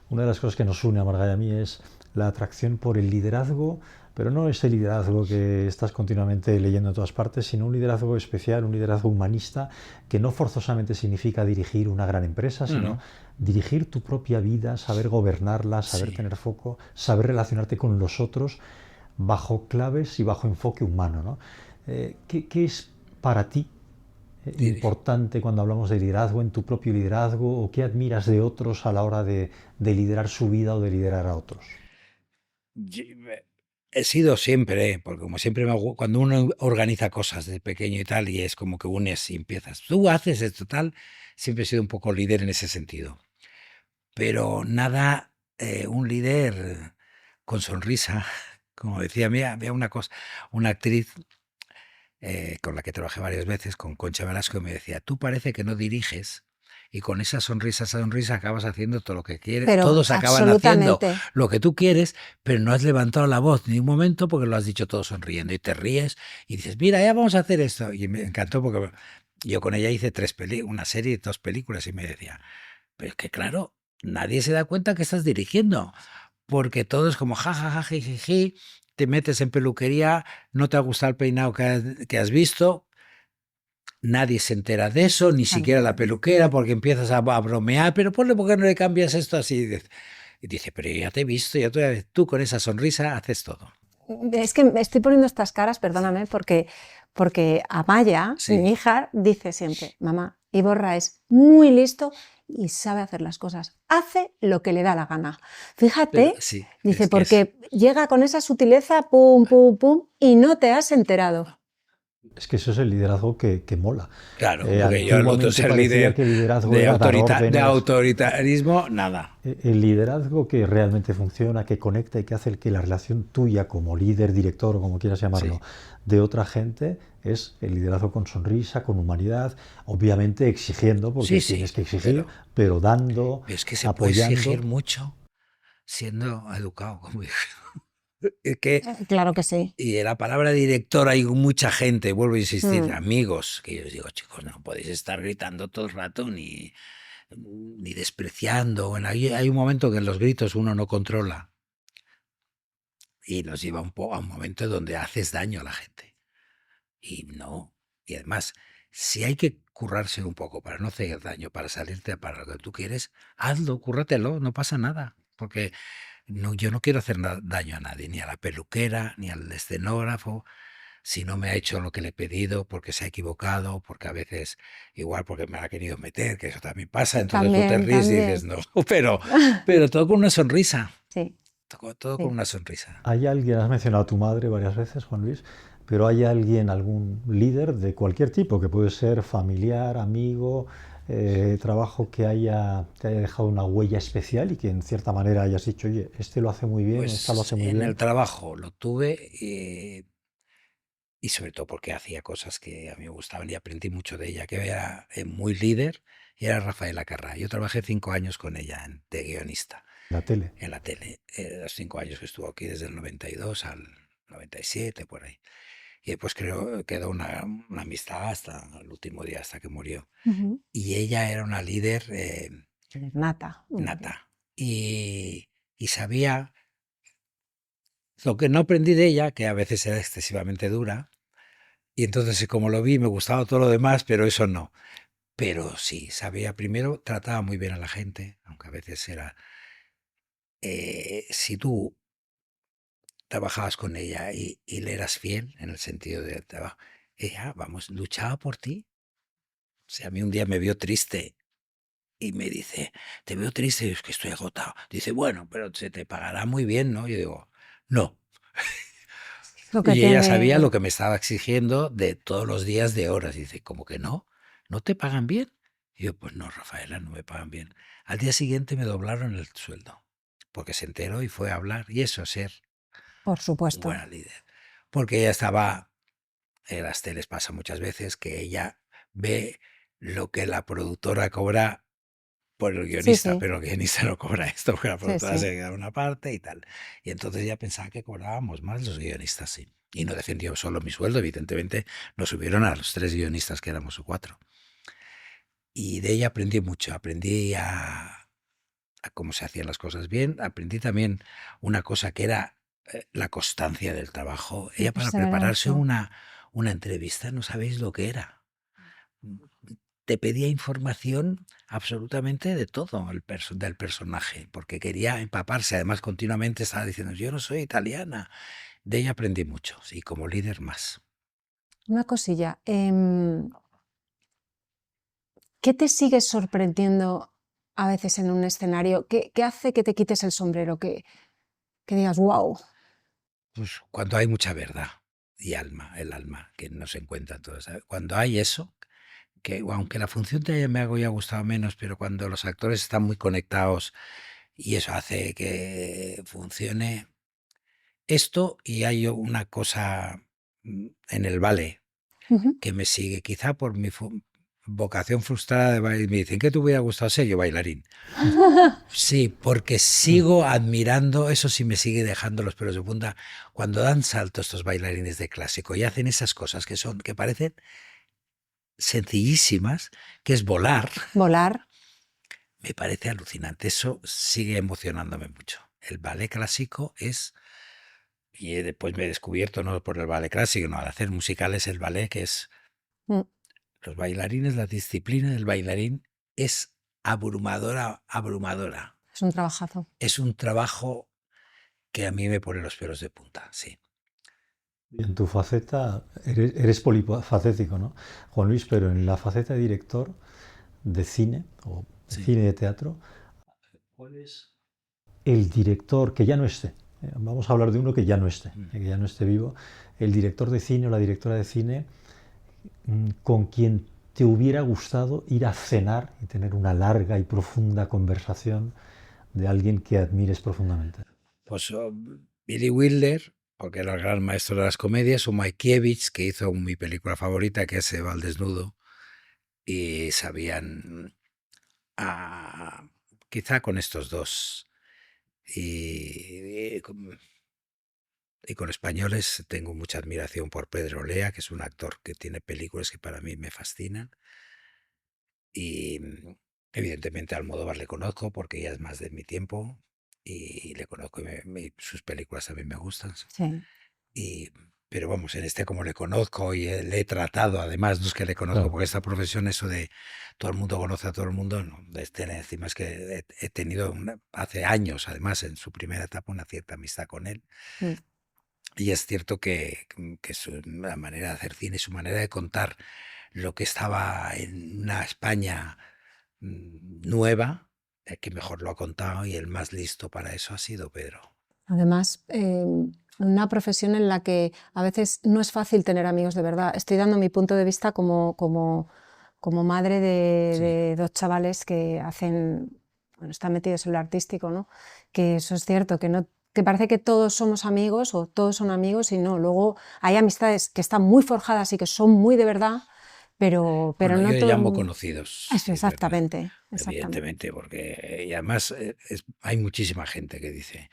[SPEAKER 2] Una de las cosas que nos une a Marga y a mí es la atracción por el liderazgo, pero no ese liderazgo que estás continuamente leyendo en todas partes, sino un liderazgo especial, un liderazgo humanista, que no forzosamente significa dirigir una gran empresa, sino dirigir tu propia vida, saber gobernarla, saber
[SPEAKER 4] Sí.
[SPEAKER 2] tener foco, saber relacionarte con los otros bajo claves y bajo enfoque humano, ¿no? ¿Qué es para ti importante cuando hablamos de liderazgo, en tu propio liderazgo, o qué admiras de otros a la hora de liderar su vida o de liderar a otros?
[SPEAKER 4] he sido siempre, porque como siempre cuando uno organiza cosas de pequeño y tal, y es como que unes y empiezas, tú haces esto tal, siempre he sido un poco líder en ese sentido. Pero nada, un líder con sonrisa, como decía, mira, había una cosa, una actriz con la que trabajé varias veces, con Concha Velasco, me decía, tú parece que no diriges y con esa sonrisa acabas haciendo todo lo que quieres,
[SPEAKER 1] Pero
[SPEAKER 4] todos acaban haciendo
[SPEAKER 1] absolutamente.
[SPEAKER 4] lo que tú quieres, pero no has levantado la voz ni un momento porque lo has dicho todo sonriendo y te ríes y dices, mira, ya vamos a hacer esto. Y me encantó porque yo con ella hice una serie, 2 películas y me decía, pero es que claro, nadie se da cuenta que estás dirigiendo, porque todo es como jajaja, jijiji, te metes en peluquería, no te ha gustado el peinado que has visto, nadie se entera de eso, ni
[SPEAKER 1] Claro.
[SPEAKER 4] siquiera la peluquera, porque empiezas a bromear, pero ¿por qué no le cambias esto así? Y dice, pero ya te he visto, tú con esa sonrisa haces todo.
[SPEAKER 1] Es que me estoy poniendo estas caras, perdóname, porque Amaya,
[SPEAKER 4] Sí,
[SPEAKER 1] mi hija, dice siempre, mamá, Iborra es muy listo y sabe hacer las cosas. Hace lo que le da la gana.
[SPEAKER 4] pero
[SPEAKER 1] Fíjate,
[SPEAKER 4] sí,
[SPEAKER 1] dice,
[SPEAKER 4] es que es.
[SPEAKER 1] porque llega con esa sutileza, pum, pum, pum, y no te has enterado.
[SPEAKER 2] Es que eso es el liderazgo que mola.
[SPEAKER 4] Claro, porque yo el otro
[SPEAKER 2] Antiguamente
[SPEAKER 4] ser
[SPEAKER 2] parecía
[SPEAKER 4] líder
[SPEAKER 2] que el liderazgo era dar
[SPEAKER 4] de
[SPEAKER 2] órdenes.
[SPEAKER 4] autoritarismo, nada.
[SPEAKER 2] El liderazgo que realmente funciona, que conecta y que hace que la relación tuya como líder, director o como quieras llamarlo,
[SPEAKER 4] Sí,
[SPEAKER 2] de otra gente, es el liderazgo con sonrisa, con humanidad, obviamente exigiendo, porque
[SPEAKER 4] sí,
[SPEAKER 2] tienes
[SPEAKER 4] sí,
[SPEAKER 2] que exigir, pero dando,
[SPEAKER 4] pero es que se puede exigir
[SPEAKER 2] apoyando.
[SPEAKER 4] mucho siendo educado, como dije. Es que,
[SPEAKER 1] Claro que sí.
[SPEAKER 4] y de la palabra director hay mucha gente, vuelvo a insistir,
[SPEAKER 1] Mm,
[SPEAKER 4] amigos, que yo les digo, chicos, no podéis estar gritando todo el rato ni despreciando. Bueno, hay un momento que en los gritos uno no controla y nos lleva a un momento donde haces daño a la gente. Y no. Y además, si hay que currarse un poco para no hacer daño, para salirte para lo que tú quieres, hazlo, cúrratelo, no pasa nada. Porque no, yo no quiero hacer daño a nadie, ni a la peluquera, ni al escenógrafo, si no me ha hecho lo que le he pedido, porque se ha equivocado, porque a veces, igual porque me la ha querido meter, que eso también pasa, entonces tú te
[SPEAKER 1] también,
[SPEAKER 4] ríes y dices,
[SPEAKER 1] también.
[SPEAKER 4] no, pero todo con una sonrisa,
[SPEAKER 1] Sí,
[SPEAKER 4] todo con
[SPEAKER 1] sí.
[SPEAKER 4] una sonrisa.
[SPEAKER 2] Hay alguien, has mencionado a tu madre varias veces, Juan Luis, pero hay alguien, algún líder de cualquier tipo, que puede ser familiar, amigo, trabajo te haya dejado una huella especial y que en cierta manera hayas dicho, oye, este lo hace muy bien o esta lo
[SPEAKER 4] Pues
[SPEAKER 2] hace muy
[SPEAKER 4] en el
[SPEAKER 2] bien.
[SPEAKER 4] trabajo lo tuve y sobre todo porque hacía cosas que a mí me gustaban y aprendí mucho de ella, que era muy líder, y era Rafaela Carrà. Yo trabajé 5 años con ella de guionista
[SPEAKER 2] La tele.
[SPEAKER 4] en la tele. Los 5 años que estuvo aquí, desde el 92 al 97, por ahí. Y después creo quedó una amistad hasta el último día, hasta que murió.
[SPEAKER 1] Ujú.
[SPEAKER 4] Y ella era una líder
[SPEAKER 1] Nata.
[SPEAKER 4] nata. Y sabía lo que no aprendí de ella, que a veces era excesivamente dura. Y entonces, como lo vi, me gustaba todo lo demás, pero eso no. Pero sí, sabía, primero trataba muy bien a la gente, aunque a veces era... si tú trabajabas con ella y le eras fiel en el sentido de trabajo, ella, vamos, luchaba por ti. O sea, a mí un día me vio triste y me dice, te veo triste, y es que estoy agotado. Dice, bueno, pero se te pagará muy bien, ¿no? Yo digo, no.
[SPEAKER 1] Lo que
[SPEAKER 4] Y ella sabía lo
[SPEAKER 1] tiene,
[SPEAKER 4] que me estaba exigiendo de todos los días de horas. Dice, ¿cómo que no? ¿No te pagan bien? Y yo, pues no, Rafaela, no me pagan bien. Al día siguiente me doblaron el sueldo, porque se enteró y fue a hablar. Y eso es ser
[SPEAKER 1] por
[SPEAKER 4] un
[SPEAKER 1] supuesto.
[SPEAKER 4] buen líder. Porque ella estaba, en las teles pasa muchas veces, que ella ve lo que la productora cobra por el
[SPEAKER 1] Sí,
[SPEAKER 4] guionista,
[SPEAKER 1] sí,
[SPEAKER 4] pero el guionista no cobra esto, porque la
[SPEAKER 1] sí,
[SPEAKER 4] productora
[SPEAKER 1] sí.
[SPEAKER 4] se queda una parte y tal. Y entonces ella pensaba que cobrábamos más los guionistas, sí. Y no defendió solo mi sueldo, evidentemente nos subieron a los 3 guionistas que éramos o 4. Y de ella aprendí mucho, aprendí a cómo se hacían las cosas bien, aprendí también una cosa que era la constancia del trabajo.
[SPEAKER 1] La
[SPEAKER 4] Ella para prepararse
[SPEAKER 1] perseverancia.
[SPEAKER 4] una entrevista no sabéis lo que era. Te pedía información absolutamente de todo del personaje, porque quería empaparse. Además, continuamente estaba diciendo, yo no soy italiana. De ella aprendí mucho, y como líder más.
[SPEAKER 1] Una cosilla. ¿Qué te sigue sorprendiendo a veces en un escenario? ¿Qué hace que te quites el sombrero? Que digas, wow.
[SPEAKER 4] Pues cuando hay mucha verdad y el alma, que no se encuentra todo, ¿sabes? Cuando hay eso, que aunque la función me haya gustado menos, pero cuando los actores están muy conectados y eso hace que funcione esto, y hay una cosa en el ballet
[SPEAKER 1] Ujú.
[SPEAKER 4] que me sigue, quizá por mi vocación frustrada de bailar. Me dicen que te hubiera gustado ser yo bailarín. Sí, porque sigo admirando, eso sí me sigue dejando los pelos de punta, cuando dan saltos estos bailarines de clásico y hacen esas cosas que parecen sencillísimas, que es volar.
[SPEAKER 1] Volar.
[SPEAKER 4] Me parece alucinante. Eso sigue emocionándome mucho. El ballet clásico es, y después me he descubierto, no por el ballet clásico, no, al hacer musicales el ballet, que es
[SPEAKER 1] Mm,
[SPEAKER 4] los bailarines, la disciplina del bailarín es abrumadora, abrumadora.
[SPEAKER 1] Es un trabajazo.
[SPEAKER 4] Es un trabajo que a mí me pone los pelos de punta, sí.
[SPEAKER 2] Y en tu faceta, eres polifacético, ¿no, Juan Luis? Pero en la faceta de director de cine o de
[SPEAKER 4] Sí.
[SPEAKER 2] cine y de teatro, ¿cuál es el director que ya no esté? Vamos a hablar de uno que ya no esté, que ya no esté vivo. El director de cine o la directora de cine con quien te hubiera gustado ir a cenar y tener una larga y profunda conversación de alguien que admires profundamente.
[SPEAKER 4] Pues Billy Wilder, porque era el gran maestro de las comedias, o Mikeevich, que hizo mi película favorita, que es Se va al desnudo, y sabían, ah, quizá con estos dos. Y con españoles tengo mucha admiración por Pedro Lea, que es un actor que tiene películas que para mí me fascinan. Y evidentemente a Almodóvar le conozco porque ya es más de mi tiempo y le conozco y sus películas también me gustan.
[SPEAKER 1] Sí.
[SPEAKER 4] Y, pero vamos, en este como le conozco y le he tratado, además no es que le conozco,
[SPEAKER 2] Claro.
[SPEAKER 4] porque esta profesión, eso de todo el mundo conoce a todo el mundo, no, encima es que he tenido hace años, además, en su primera etapa, una cierta amistad con él.
[SPEAKER 1] Mm.
[SPEAKER 4] Y es cierto que la manera de hacer cine, su manera de contar lo que estaba en una España nueva, que mejor lo ha contado y el más listo para eso ha sido Pedro.
[SPEAKER 1] Además, una profesión en la que a veces no es fácil tener amigos de verdad. Estoy dando mi punto de vista como madre de dos chavales que están metidos en lo artístico, ¿no? Que eso es cierto, que parece que todos somos amigos o todos son amigos y no. Luego hay amistades que están muy forjadas y que son muy de verdad, pero
[SPEAKER 4] Bueno,
[SPEAKER 1] no
[SPEAKER 4] yo le
[SPEAKER 1] todo el
[SPEAKER 4] llamo
[SPEAKER 1] mundo.
[SPEAKER 4] conocidos,
[SPEAKER 1] Eso,
[SPEAKER 4] sí, es verdad,
[SPEAKER 1] exactamente.
[SPEAKER 4] evidentemente, porque y además hay muchísima gente que dice,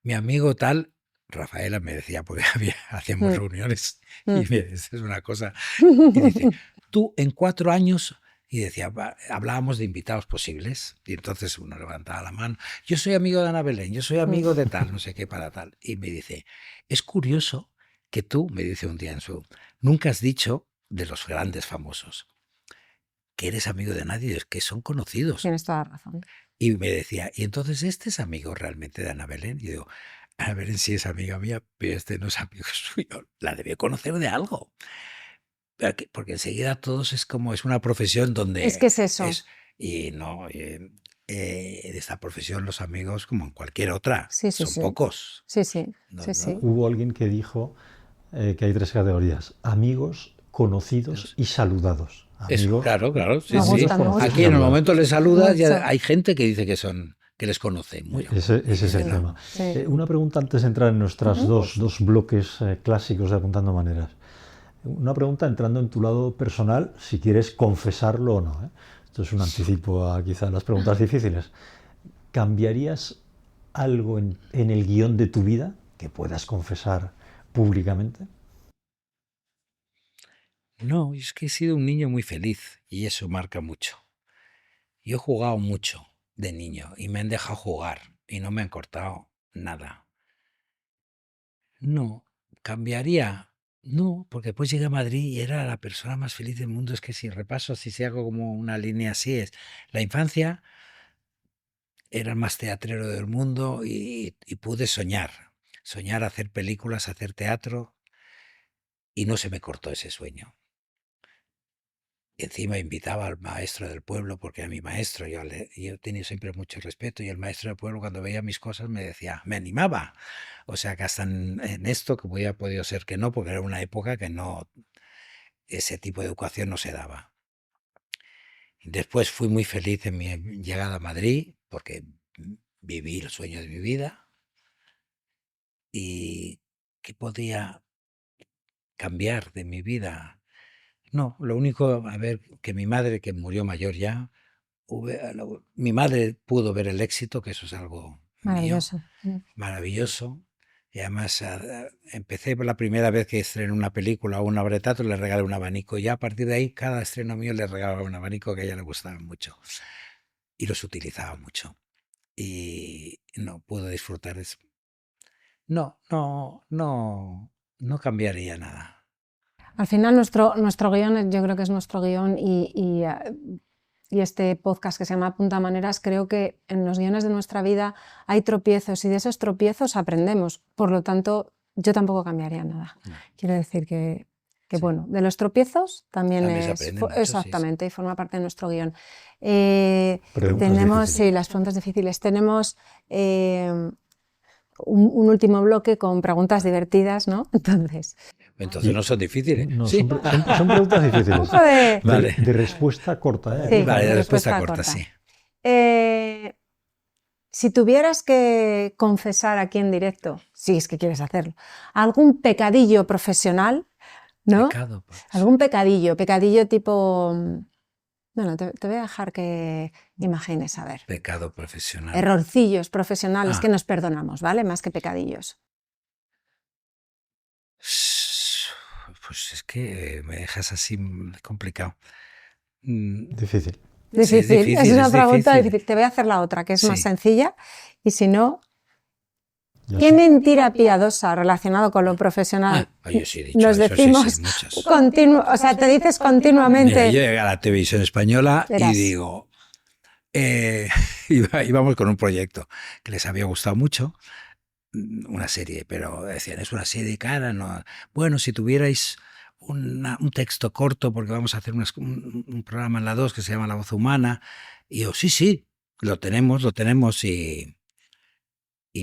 [SPEAKER 4] mi amigo tal, Rafaela me decía, porque hacíamos
[SPEAKER 1] Mm,
[SPEAKER 4] reuniones y
[SPEAKER 1] mm.
[SPEAKER 4] me dice, es una cosa, y dice, tú en 4 años, y decía, hablábamos de invitados posibles, y entonces uno levantaba la mano, yo soy amigo de Ana Belén, yo soy amigo de tal, no sé qué para tal, y me dice, es curioso que tú, me dice un día nunca has dicho de los grandes famosos que eres amigo de nadie, es que son conocidos.
[SPEAKER 1] Tienes toda la razón.
[SPEAKER 4] Y me decía, y entonces este es amigo realmente de Ana Belén. Y digo, Ana Belén sí es amiga mía, pero este no es amigo suyo, la debe conocer de algo. Porque enseguida todos es una profesión
[SPEAKER 1] Es que
[SPEAKER 4] donde
[SPEAKER 1] es eso.
[SPEAKER 4] y no, de esta profesión los amigos, como en cualquier otra,
[SPEAKER 1] Sí, sí,
[SPEAKER 4] son
[SPEAKER 1] sí.
[SPEAKER 4] pocos.
[SPEAKER 1] Sí, sí,
[SPEAKER 4] No,
[SPEAKER 1] sí, sí.
[SPEAKER 2] Hubo alguien que dijo que hay tres categorías: amigos, conocidos y saludados.
[SPEAKER 4] Eso,
[SPEAKER 2] Amigos,
[SPEAKER 4] claro, claro, sí,
[SPEAKER 1] Me
[SPEAKER 4] sí.
[SPEAKER 2] amigos,
[SPEAKER 1] gusta, me
[SPEAKER 2] conocidos y
[SPEAKER 4] Aquí
[SPEAKER 1] gusta.
[SPEAKER 4] en el
[SPEAKER 2] saludados.
[SPEAKER 4] momento le saludas, ya
[SPEAKER 1] Mucho.
[SPEAKER 4] hay gente que dice que les conoce mucho.
[SPEAKER 2] Ese es el
[SPEAKER 1] Sí,
[SPEAKER 2] tema.
[SPEAKER 1] sí.
[SPEAKER 2] Una pregunta antes de entrar en nuestras
[SPEAKER 1] Ujú.
[SPEAKER 2] dos bloques clásicos de Apuntando Maneras. Una pregunta entrando en tu lado personal, si quieres confesarlo o no. Esto es un anticipo a quizás las preguntas difíciles. ¿Cambiarías algo en el guión de tu vida que puedas confesar públicamente?
[SPEAKER 4] No, es que he sido un niño muy feliz y eso marca mucho. Yo he jugado mucho de niño y me han dejado jugar y no me han cortado nada. No, cambiaría. No, porque después llegué a Madrid y era la persona más feliz del mundo. Es que si repaso, si hago como una línea así, es la infancia era el más teatrero del mundo y pude soñar hacer películas, hacer teatro y no se me cortó ese sueño. Encima invitaba al maestro del pueblo, porque era mi maestro, yo he tenido siempre mucho respeto, y el maestro del pueblo cuando veía mis cosas me decía, me animaba. O sea que hasta en esto, que hubiera podido ser que no, porque era una época que no, ese tipo de educación no se daba. Después fui muy feliz en mi llegada a Madrid, porque viví el sueño de mi vida. ¿Y qué podía cambiar de mi vida? No, lo único, a ver, que mi madre, que murió mayor ya, mi madre pudo ver el éxito, que eso es algo mío,
[SPEAKER 1] Maravilloso.
[SPEAKER 4] maravilloso. Y además empecé por la primera vez que estrené una película o una obra de teatro, le regalé un abanico. Y ya a partir de ahí, cada estreno mío le regalaba un abanico que a ella le gustaba mucho. Y los utilizaba mucho. Y no puedo disfrutar de eso. No, no, no, no cambiaría nada.
[SPEAKER 1] Al final nuestro guión, yo creo que es nuestro guión y este podcast que se llama Punta Maneras, creo que en los guiones de nuestra vida hay tropiezos y de esos tropiezos aprendemos. Por lo tanto, yo tampoco cambiaría nada.
[SPEAKER 4] No.
[SPEAKER 1] Quiero decir que
[SPEAKER 4] Sí.
[SPEAKER 1] bueno, de los tropiezos también
[SPEAKER 4] También se
[SPEAKER 1] es
[SPEAKER 4] aprende mucho, sí,
[SPEAKER 1] exactamente, y forma parte de nuestro guión.
[SPEAKER 2] Preguntas
[SPEAKER 1] Tenemos,
[SPEAKER 2] difíciles.
[SPEAKER 1] sí, las preguntas difíciles. Tenemos un último bloque con preguntas divertidas, ¿no?
[SPEAKER 4] Entonces no son difíciles.
[SPEAKER 2] No,
[SPEAKER 4] Sí.
[SPEAKER 2] son preguntas
[SPEAKER 1] Un
[SPEAKER 2] difíciles.
[SPEAKER 1] poco de...
[SPEAKER 4] Vale.
[SPEAKER 2] De respuesta corta, ¿eh?
[SPEAKER 1] Sí,
[SPEAKER 4] Vale,
[SPEAKER 1] de
[SPEAKER 4] respuesta
[SPEAKER 1] respuesta
[SPEAKER 4] corta, sí.
[SPEAKER 1] Si tuvieras que confesar aquí en directo, si es que quieres hacerlo, algún pecadillo profesional, ¿no?
[SPEAKER 4] Pecado, pues.
[SPEAKER 1] Algún pecadillo tipo... Bueno, te voy a dejar que imagines, a ver.
[SPEAKER 4] Pecado profesional.
[SPEAKER 1] Errorcillos profesionales
[SPEAKER 4] Ah.
[SPEAKER 1] que nos perdonamos, ¿vale? Más que pecadillos.
[SPEAKER 4] Pues es que me dejas así complicado. Mm,
[SPEAKER 2] Difícil.
[SPEAKER 1] Difícil,
[SPEAKER 4] es difícil,
[SPEAKER 1] es una
[SPEAKER 4] es
[SPEAKER 1] pregunta
[SPEAKER 4] difícil.
[SPEAKER 1] difícil. Te voy a hacer la otra, que es más
[SPEAKER 4] Sí.
[SPEAKER 1] sencilla. Y si no,
[SPEAKER 2] Ya
[SPEAKER 1] ¿qué
[SPEAKER 2] sé.
[SPEAKER 1] mentira piadosa relacionado con lo profesional
[SPEAKER 4] yo sí he dicho
[SPEAKER 1] nos
[SPEAKER 4] eso,
[SPEAKER 1] decimos
[SPEAKER 4] sí, muchas.
[SPEAKER 1] o sea, te dices
[SPEAKER 4] Mira,
[SPEAKER 1] continuamente?
[SPEAKER 4] yo llegué a la televisión española
[SPEAKER 1] Verás.
[SPEAKER 4] y digo, íbamos con un proyecto que les había gustado mucho, una serie, pero decían, es una serie cara, no. Bueno, si tuvierais un texto corto, porque vamos a hacer un programa en la 2 que se llama La Voz Humana, y yo, sí, lo tenemos, y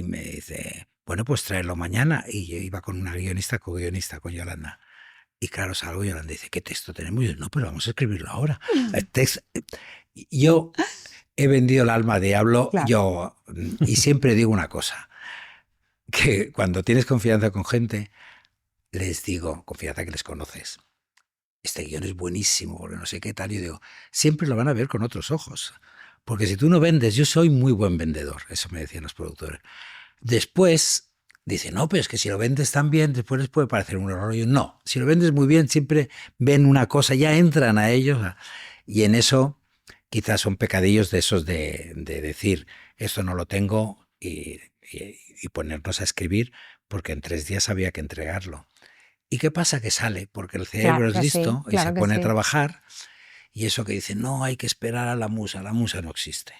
[SPEAKER 4] me dice, bueno, pues traerlo mañana, y yo iba con una co-guionista, con Yolanda. Y claro, salgo y Yolanda dice, ¿qué texto tenemos? Y yo, no, pero vamos a escribirlo ahora. Yo he vendido el alma al diablo,
[SPEAKER 1] Claro.
[SPEAKER 4] y siempre digo una cosa, que cuando tienes confianza con gente, les digo, confianza que les conoces, este guión es buenísimo, porque no sé qué tal, y yo digo, siempre lo van a ver con otros ojos. Porque si tú no vendes, yo soy muy buen vendedor, eso me decían los productores. Después dicen, no, pero es que si lo vendes tan bien, después les puede parecer un error. Y yo, no, si lo vendes muy bien, siempre ven una cosa, ya entran a ellos. Y en eso quizás son pecadillos de esos de decir, esto no lo tengo y ponernos a escribir, porque en 3 días había que entregarlo. ¿Y qué pasa? Que sale, porque el cerebro es listo y se pone a trabajar. Y eso que dice, no, hay que esperar a la musa no existe.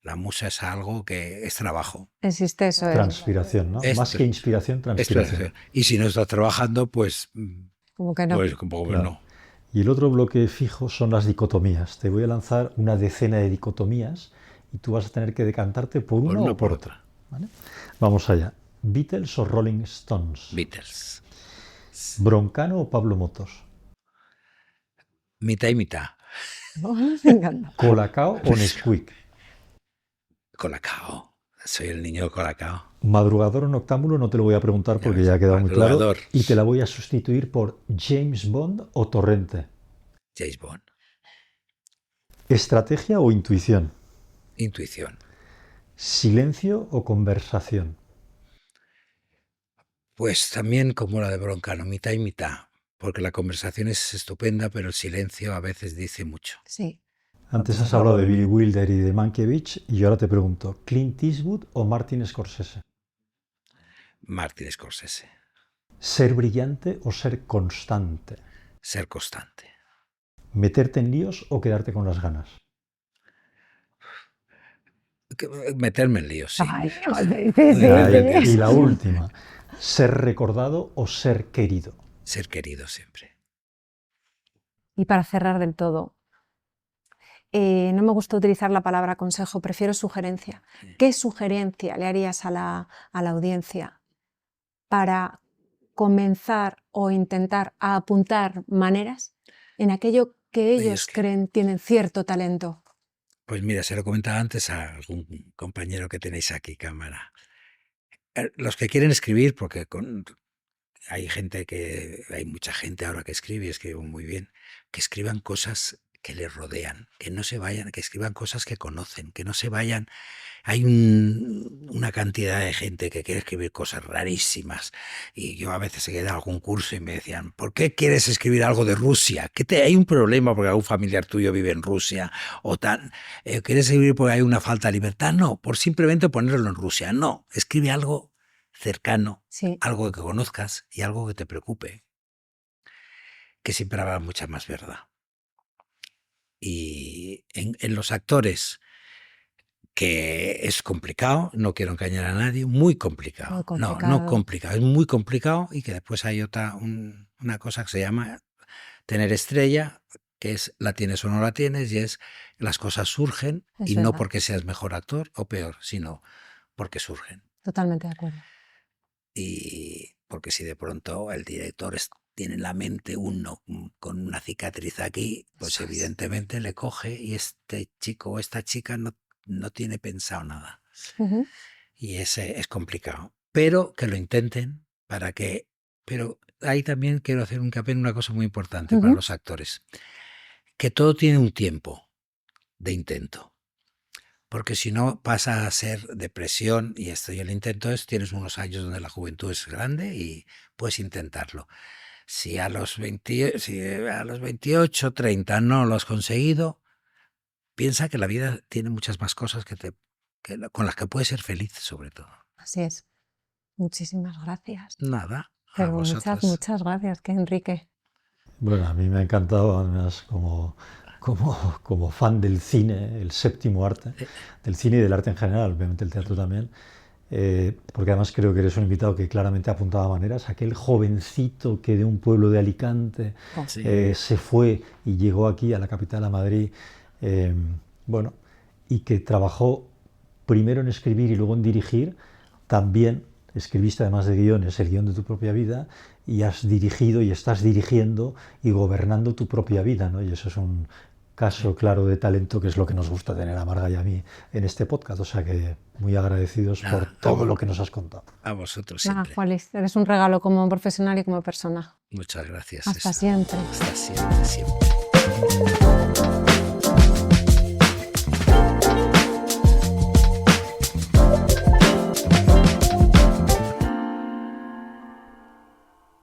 [SPEAKER 4] La musa es algo que es trabajo.
[SPEAKER 1] Existe eso.
[SPEAKER 2] Transpiración, ¿no? Más que inspiración, transpiración.
[SPEAKER 4] Y si no estás trabajando, pues...
[SPEAKER 1] Como que no.
[SPEAKER 4] Pues como que
[SPEAKER 2] Claro.
[SPEAKER 4] no.
[SPEAKER 2] Y el otro bloque fijo son las dicotomías. Te voy a lanzar una decena de dicotomías y tú vas a tener que decantarte por una o por otra. ¿Vale? Vamos allá. ¿Beatles o Rolling Stones?
[SPEAKER 4] Beatles.
[SPEAKER 2] ¿Broncano o Pablo Motos?
[SPEAKER 4] Mitad y mitad.
[SPEAKER 1] Me encanta.
[SPEAKER 2] ¿Colacao o Nesquik?
[SPEAKER 4] Colacao. Soy el niño de Colacao.
[SPEAKER 2] ¿Madrugador o noctámbulo? No te lo voy a preguntar porque ya ha quedado muy claro.
[SPEAKER 4] Madrugador.
[SPEAKER 2] Y te la voy a sustituir por James Bond o Torrente.
[SPEAKER 4] James Bond.
[SPEAKER 2] ¿Estrategia o intuición?
[SPEAKER 4] Intuición.
[SPEAKER 2] ¿Silencio o conversación?
[SPEAKER 4] Pues también como la de Broncano, mitad y mitad. Porque la conversación es estupenda, pero el silencio a veces dice mucho.
[SPEAKER 1] Sí.
[SPEAKER 2] Antes has hablado de Billy Wilder y de Mankiewicz y yo ahora te pregunto, ¿Clint Eastwood o Martin Scorsese?
[SPEAKER 4] Martin Scorsese.
[SPEAKER 2] ¿Ser brillante o ser constante?
[SPEAKER 4] Ser constante.
[SPEAKER 2] ¿Meterte en líos o quedarte con las ganas?
[SPEAKER 4] Meterme en líos, sí.
[SPEAKER 1] Ay,
[SPEAKER 2] Y la última, ¿ser recordado o ser querido?
[SPEAKER 4] Ser querido siempre.
[SPEAKER 1] Y para cerrar del todo, no me gusta utilizar la palabra consejo, prefiero sugerencia. ¿Qué sugerencia le harías a la audiencia para comenzar o intentar a apuntar maneras en aquello que ellos creen tienen cierto talento?
[SPEAKER 4] Pues mira, se lo comentaba antes a algún compañero que tenéis aquí, cámara. Los que quieren escribir, porque hay mucha gente ahora que escribe y escribe muy bien, que escriban cosas que les rodean, que no se vayan, que escriban cosas que conocen, que no se vayan. Hay una cantidad de gente que quiere escribir cosas rarísimas y yo a veces he quedado a algún curso y me decían, ¿por qué quieres escribir algo de Rusia? ¿Hay un problema porque algún familiar tuyo vive en Rusia? ¿O quieres escribir porque hay una falta de libertad? No, por simplemente ponerlo en Rusia. No, escribe algo cercano,
[SPEAKER 1] Sí.
[SPEAKER 4] algo que conozcas y algo que te preocupe, que siempre habrá mucha más verdad. Y en los actores, que es complicado, no quiero engañar a nadie, muy complicado.
[SPEAKER 1] Muy complicado.
[SPEAKER 4] No complicado, es muy complicado, y que después hay una cosa que se llama tener estrella, que es la tienes o no la tienes, y es las cosas surgen, y no porque seas mejor actor o peor, sino porque surgen.
[SPEAKER 1] Totalmente de acuerdo.
[SPEAKER 4] Y porque si de pronto el director tiene en la mente uno con una cicatriz aquí, pues evidentemente le coge y este chico o esta chica no tiene pensado nada. Y es complicado. Pero que lo intenten pero ahí también quiero hacer un hincapié en una cosa muy importante para los actores. Que todo tiene un tiempo de intento. Porque si no pasa a ser depresión, y el intento tienes unos años donde la juventud es grande y puedes intentarlo. Si a los 28, 30 no lo has conseguido, piensa que la vida tiene muchas más cosas con las que puedes ser feliz, sobre todo.
[SPEAKER 1] Así es. Muchísimas gracias.
[SPEAKER 4] Nada.
[SPEAKER 1] Pero muchas gracias, Enrique.
[SPEAKER 2] Bueno, a mí me ha encantado, además, como fan del cine, el séptimo arte, del cine y del arte en general, obviamente el teatro también, porque además creo que eres un invitado que claramente apuntaba maneras. Aquel jovencito que de un pueblo de Alicante se fue y llegó aquí a la capital, a Madrid, y que trabajó primero en escribir y luego en dirigir. También escribiste, además de guiones, el guión de tu propia vida, y has dirigido y estás dirigiendo y gobernando tu propia vida, ¿no? Y eso es un caso claro de talento, que es lo que nos gusta tener a Marga y a mí en este podcast. O sea que muy agradecidos por todo lo que nos has contado.
[SPEAKER 4] A vosotros siempre.
[SPEAKER 1] Juanis, eres un regalo como profesional y como persona.
[SPEAKER 4] Muchas gracias.
[SPEAKER 1] Hasta siempre.
[SPEAKER 4] Hasta siempre.